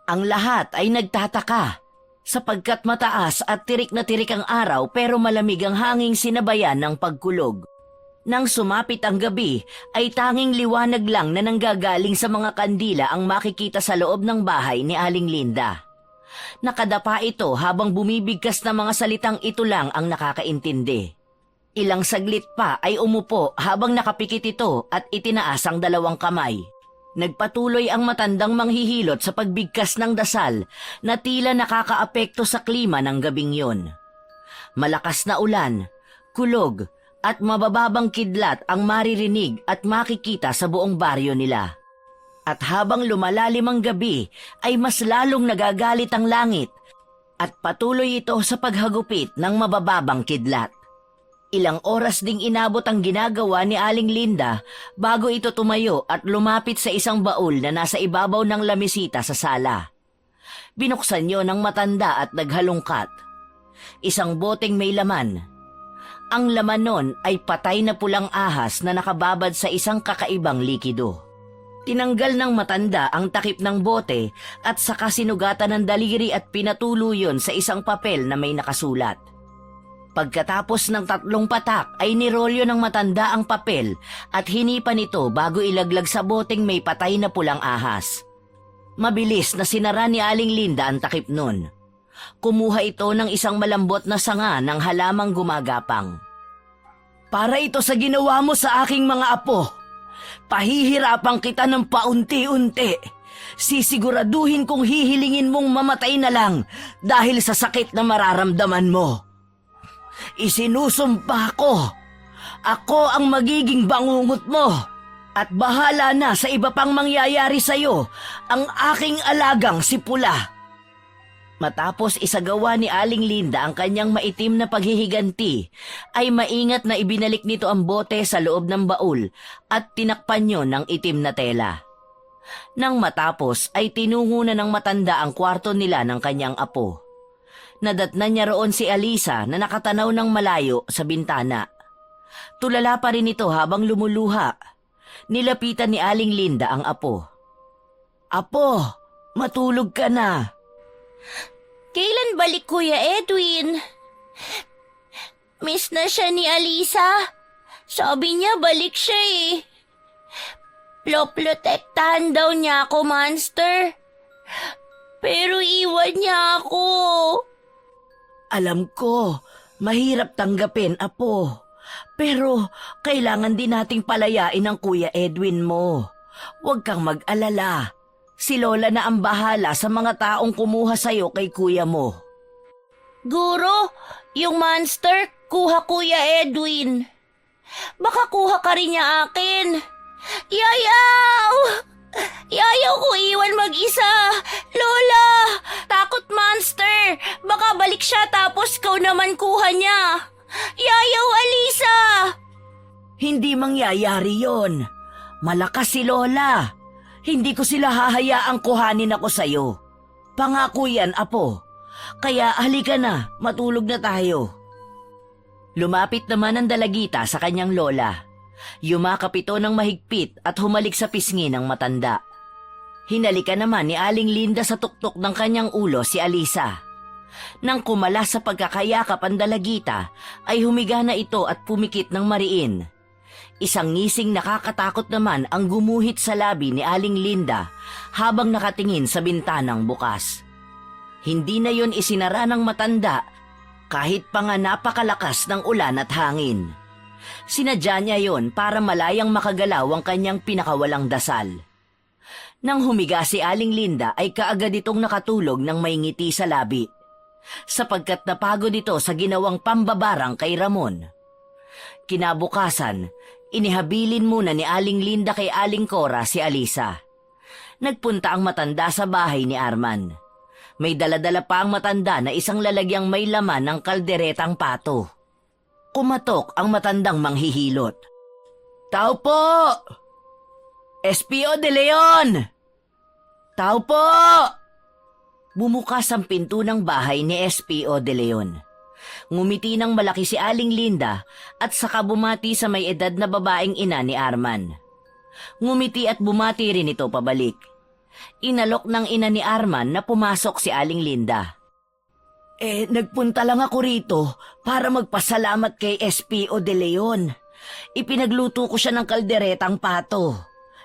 Ang lahat ay nagtataka sapagkat mataas at tirik na tirik ang araw pero malamig ang hanging sinabayan ng pagkulog. Nang sumapit ang gabi ay tanging liwanag lang na nanggagaling sa mga kandila ang makikita sa loob ng bahay ni Aling Linda. Nakadapa ito habang bumibigkas na mga salitang ito lang ang nakakaintindi. Ilang saglit pa ay umupo habang nakapikit ito at itinaas ang dalawang kamay. Nagpatuloy ang matandang manghihilot sa pagbigkas ng dasal na tila nakakaapekto sa klima ng gabing yon. Malakas na ulan, kulog at mabababang kidlat ang maririnig at makikita sa buong baryo nila. At habang lumalalim ang gabi ay mas lalong nagagalit ang langit at patuloy ito sa paghagupit ng mabababang kidlat. Ilang oras ding inabot ang ginagawa ni Aling Linda bago ito tumayo at lumapit sa isang baul na nasa ibabaw ng lamisita sa sala. Binuksan niyo ng matanda at naghalungkat. Isang boteng may laman. Ang laman nun ay patay na pulang ahas na nakababad sa isang kakaibang likido. Tinanggal ng matanda ang takip ng bote at saka sinugatan ng daliri at pinatulo yun sa isang papel na may nakasulat. Pagkatapos ng 3 patak ay nirolyo ng matanda ang papel at hinipan ito bago ilaglag sa boteng may patay na pulang ahas. Mabilis na sinara ni Aling Linda ang takip nun. Kumuha ito ng isang malambot na sanga ng halamang gumagapang. Para ito sa ginawa mo sa aking mga apo. Pahihirapan kita ng paunti-unti. Sisiguraduhin kong hihilingin mong mamatay na lang dahil sa sakit na mararamdaman mo. Isinusumpa ko. Ako ang magiging bangungot mo. At bahala na sa iba pang mangyayari sa'yo ang aking alagang si Pula. Matapos isagawa ni Aling Linda ang kanyang maitim na paghihiganti, ay maingat na ibinalik nito ang bote sa loob ng baul at tinakpan niyo ng itim na tela. Nang matapos ay tinungo na ng matanda ang kwarto nila ng kanyang apo. Nadatnan niya roon si Alisa na nakatanaw ng malayo sa bintana. Tulala pa rin ito habang lumuluha. Nilapitan ni Aling Linda ang apo. Apo, matulog ka na. Kailan balik Kuya Edwin? Miss na siya ni Alisa. Sabi niya balik siya eh. Protektahan daw niya ako, monster. Pero iwan niya ako. Alam ko, mahirap tanggapin, apo. Pero kailangan din nating palayain ang Kuya Edwin mo. Huwag kang mag-alala. Si Lola na ang bahala sa mga taong kumuha sa'yo kay kuya mo. Guro, yung monster, kuha Kuya Edwin. Baka kuha ka rin niya akin. Yayaw! Yayaw ko iwan mag-isa. Lola, takot monster. Baka balik siya tapos kau naman kuha niya. Yayaw, Alisa! Hindi mangyayari yon. Malakas si Lola. Hindi ko sila hahayaang kuhanin ako sa'yo. Pangako yan, apo. Kaya halika na, matulog na tayo. Lumapit naman ang dalagita sa kanyang lola. Yumakap ito ng mahigpit at humalik sa pisngi ng matanda. Hinalika naman ni Aling Linda sa tuktok ng kanyang ulo si Alisa. Nang kumalas sa pagkakayakap ang dalagita, ay humiga na ito at pumikit ng mariin. Isang ngising nakakatakot naman ang gumuhit sa labi ni Aling Linda habang nakatingin sa bintanang bukas. Hindi na yon isinara ng matanda kahit pa nga napakalakas ng ulan at hangin. Sinadya niya yon para malayang makagalaw ang kanyang pinakawalang dasal. Nang humiga si Aling Linda ay kaagad itong nakatulog ng may ngiti sa labi, sapagkat napagod ito sa ginawang pambabarang kay Ramon. Kinabukasan, inihabilin muna ni Aling Linda kay Aling Cora si Alisa. Nagpunta ang matanda sa bahay ni Arman. May daladala pa ang matanda na isang lalagyang may laman ng kalderetang pato. Kumatok ang matandang manghihilot. Tao po! SPO de Leon! Tao po! Bumukas ang pinto ng bahay ni SPO de Leon. Ngumiti ng malaki si Aling Linda at saka bumati sa may edad na babaeng ina ni Arman. Ngumiti at bumati rin ito pabalik. Inalok ng ina ni Arman na pumasok si Aling Linda. Nagpunta lang ako rito para magpasalamat kay SPO de Leon. Ipinagluto ko siya ng kalderetang pato.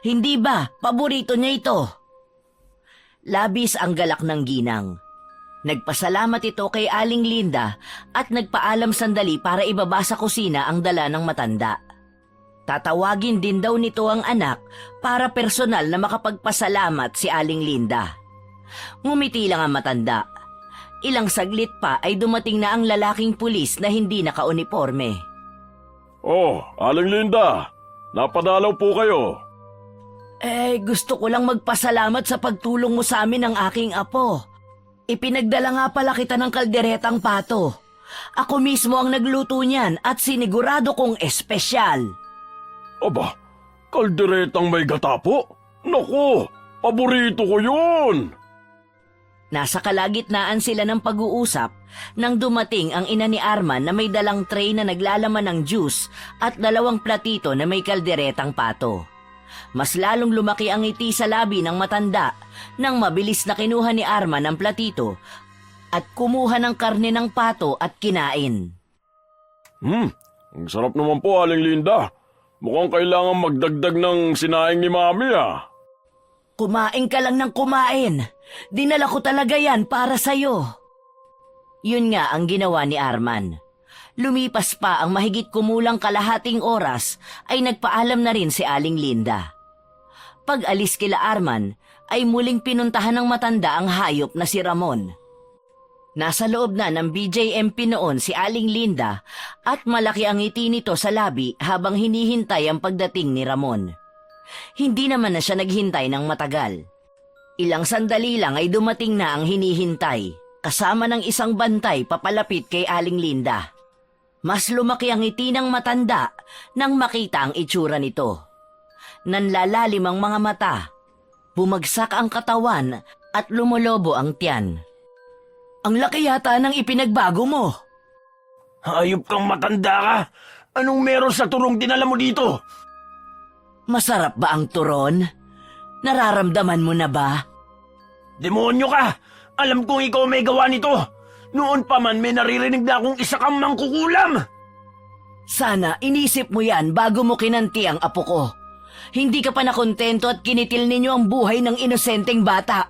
Hindi ba, paborito niya ito? Labis ang galak ng ginang. Nagpasalamat ito kay Aling Linda at nagpaalam sandali para ibaba sa kusina ang dala ng matanda. Tatawagin din daw nito ang anak para personal na makapagpasalamat si Aling Linda. Ngumiti lang ang matanda. Ilang saglit pa ay dumating na ang lalaking pulis na hindi nakauniporme. Oh, Aling Linda, napadalaw po kayo. Gusto ko lang magpasalamat sa pagtulong mo sa amin ng aking apo. Ipinagdala nga pala kita ng kalderetang pato. Ako mismo ang nagluto niyan at sinigurado kong espesyal. Aba, kalderetang may gata po? Naku, paborito ko yun! Nasa kalagitnaan sila ng pag-uusap nang dumating ang ina ni Arman na may dalang tray na naglalaman ng juice at 2 platito na may kalderetang pato. Mas lalong lumaki ang ngiti sa labi ng matanda nang mabilis na kinuha ni Arman ang platito at kumuha ng karne ng pato at kinain. Ang sarap naman po, Aling Linda. Mukhang kailangan magdagdag ng sinaing ni Mami ah. Kumain ka lang ng kumain. Dinala ko talaga yan para sa'yo. Yun nga ang ginawa ni Arman. Lumipas pa ang mahigit kumulang kalahating oras ay nagpaalam na rin si Aling Linda. Pag alis kila Arman ay muling pinuntahan ng matanda ang hayop na si Ramon. Nasa loob na ng BJMP noon si Aling Linda at malaki ang ngiti nito sa labi habang hinihintay ang pagdating ni Ramon. Hindi naman na siya naghintay ng matagal. Ilang sandali lang ay dumating na ang hinihintay, kasama ng isang bantay papalapit kay Aling Linda. Mas lumaki ang ngiti ng matanda nang makita ang itsura nito. Nanlalalim ang mga mata, bumagsak ang katawan at lumolobo ang tiyan. Ang laki yata ng ipinagbago mo. Hayop kang matanda ka! Anong meron sa turong dinala mo dito? Masarap ba ang turon? Nararamdaman mo na ba? Demonyo ka! Alam kong ikaw may gawa nito! Noon pa man may naririnig na akong isa kang mangkukulam! Sana inisip mo yan bago mo kinanti ang apo ko. Hindi ka pa nakontento at kinitil ninyo ang buhay ng inosenteng bata.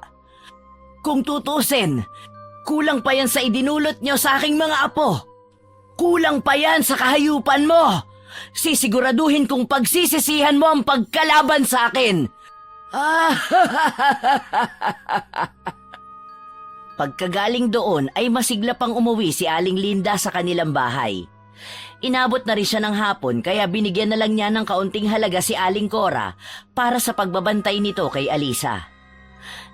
Kung tutusin, kulang pa yan sa idinulot nyo sa aking mga apo. Kulang pa yan sa kahayupan mo. Sisiguraduhin kong pagsisisihan mo ang pagkalaban sa akin. Ah! Pagkagaling doon ay masigla pang umuwi si Aling Linda sa kanilang bahay. Inabot na rin siya ng hapon kaya binigyan na lang niya ng kaunting halaga si Aling Cora para sa pagbabantay nito kay Alisa.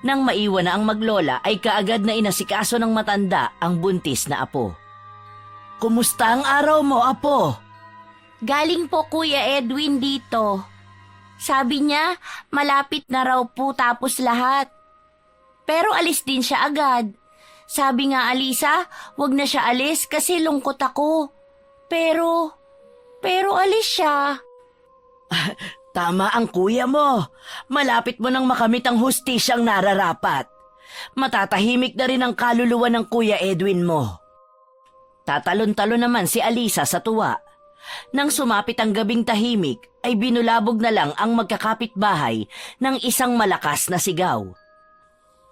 Nang maiwan na ang maglola ay kaagad na inasikaso ng matanda ang buntis na apo. Kumusta ang araw mo, apo? Galing po Kuya Edwin dito. Sabi niya, malapit na raw po tapos lahat. Pero alis din siya agad. Sabi nga Alisa, wag na siya alis kasi lungkot ako. Pero alis siya. Tama ang kuya mo. Malapit mo nang makamit ang hustisyang nararapat. Matatahimik na rin ang kaluluwa ng Kuya Edwin mo. Tatalon-talon naman si Alisa sa tuwa. Nang sumapit ang gabing tahimik, ay binulabog na lang ang magkakapitbahay ng isang malakas na sigaw.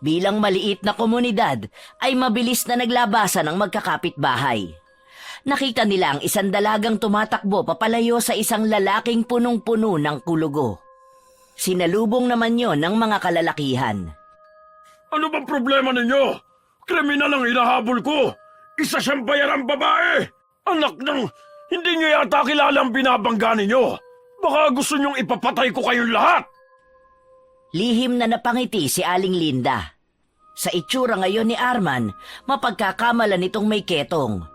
Bilang maliit na komunidad, ay mabilis na naglabasan ang magkakapitbahay. Nakita nila ang isang dalagang tumatakbo papalayo sa isang lalaking punong-puno ng kulugo. Sinalubong naman yon ng mga kalalakihan. Ano bang problema ninyo? Kriminal ang hinahabol ko. Isa siyang bayarang babae. Anak ng... Hindi niyo yata kilala ang binabangga ninyo. Baka gusto niyong ipapatay ko kayong lahat. Lihim na napangiti si Aling Linda. Sa itsura ngayon ni Arman, mapagkakamala nitong may ketong.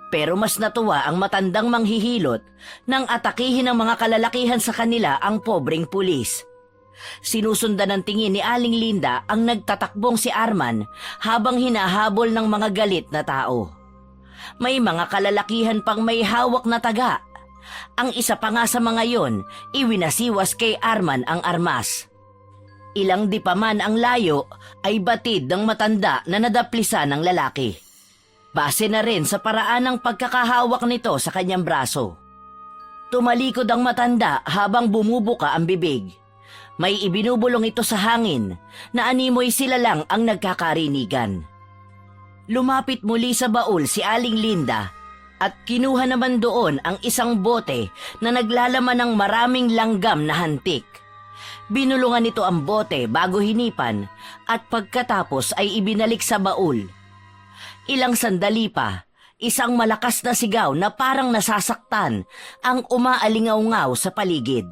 Pero mas natuwa ang matandang manghihilot nang atakihin ng mga kalalakihan sa kanila ang pobreng pulis. Sinusundan ng tingin ni Aling Linda ang nagtatakbong si Arman habang hinahabol ng mga galit na tao. May mga kalalakihan pang may hawak na taga. Ang isa pa nga sa mga yon, iwinasiwas kay Arman ang armas. Ilang di pa man ang layo ay batid ng matanda na nadaplisan ng lalaki. Base na rin sa paraan ng pagkakahawak nito sa kanyang braso. Tumalikod ang matanda habang bumubuka ang bibig. May ibinubulong ito sa hangin na animoy sila lang ang nagkakarinigan. Lumapit muli sa baul si Aling Linda at kinuha naman doon ang isang bote na naglalaman ng maraming langgam na hantik. Binulungan nito ang bote bago hinipan at pagkatapos ay ibinalik sa baul. Ilang sandali pa, isang malakas na sigaw na parang nasasaktan ang umaalingaw-ngaw sa paligid.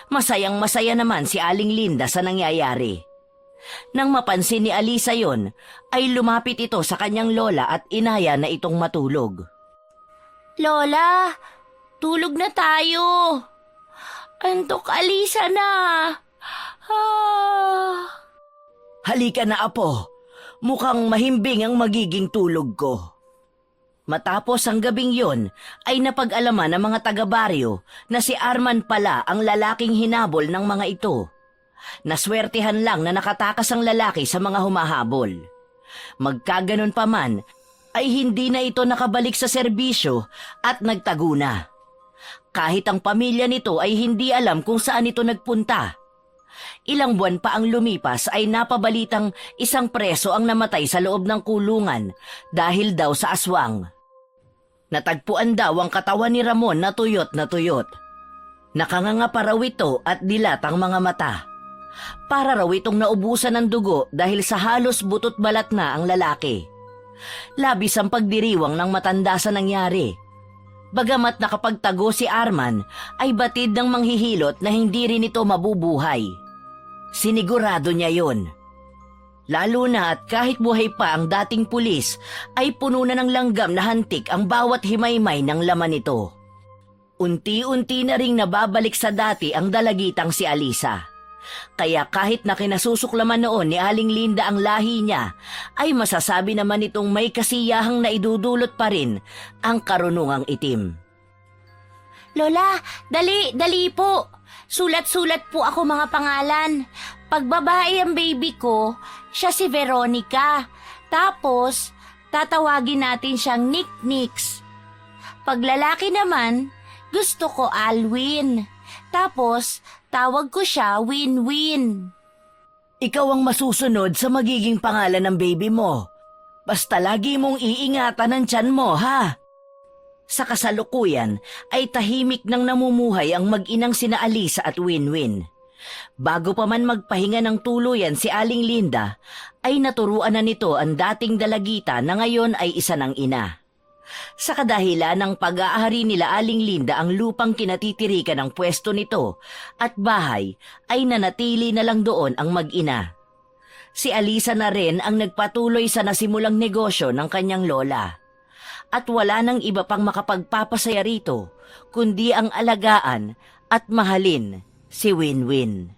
Masayang-masaya naman si Aling Linda sa nangyayari. Nang mapansin ni Alisa yon, ay lumapit ito sa kanyang lola at inaya na itong matulog. Lola, tulog na tayo. Antok Alisa na. Halika na, apo. Mukhang mahimbing ang magiging tulog ko. Matapos ang gabing yon, ay napag-alaman ng mga taga-baryo na si Arman pala ang lalaking hinabol ng mga ito. Naswertihan lang na nakatakas ang lalaki sa mga humahabol. Magkaganon pa man, ay hindi na ito nakabalik sa serbisyo at nagtago na. Kahit ang pamilya nito ay hindi alam kung saan ito nagpunta. Ilang buwan pa ang lumipas ay napabalitang isang preso ang namatay sa loob ng kulungan dahil daw sa aswang. Natagpuan daw ang katawan ni Ramon na tuyot na tuyot. Nakanganga pa raw ito at dilat ang mga mata. Para raw itong naubusan ng dugo dahil sa halos butot balat na ang lalaki. Labis ang pagdiriwang ng matanda sa nangyari. Bagamat nakapagtago si Arman, ay batid ng manghihilot na hindi rin ito mabubuhay. Sinigurado niya yon. Lalo na at kahit buhay pa ang dating pulis, ay puno na ng langgam na hantik ang bawat himaymay ng laman nito. Unti-unti na ring nababalik sa dati ang dalagitang si Alisa. Kaya kahit na kinasusuklaman noon ni Aling Linda ang lahi niya, ay masasabi naman itong may kasiyahang naidudulot pa rin ang karunungang itim. Lola, dali po. Sulat-sulat po ako mga pangalan. Pag babae ang baby ko, siya si Veronica. Tapos, tatawagin natin siyang Nick-Nix. Pag lalaki naman, gusto ko Alwin. Tapos, tawag ko siya Win-Win. Ikaw ang masusunod sa magiging pangalan ng baby mo. Basta lagi mong iingatan ang tiyan mo, ha? Sa kasalukuyan ay tahimik nang namumuhay ang mag-inang sina Alisa at Win-Win. Bago pa man magpahinga ng tuluyan si Aling Linda, ay naturuan na nito ang dating dalagita na ngayon ay isa ng ina. Sa kadahilan ng pag-aahari nila Aling Linda ang lupang kinatitirikan ng pwesto nito at bahay ay nanatili na lang doon ang mag-ina. Si Alisa na rin ang nagpatuloy sa nasimulang negosyo ng kanyang lola. At wala nang iba pang makapagpapasaya rito kundi ang alagaan at mahalin si Winwin.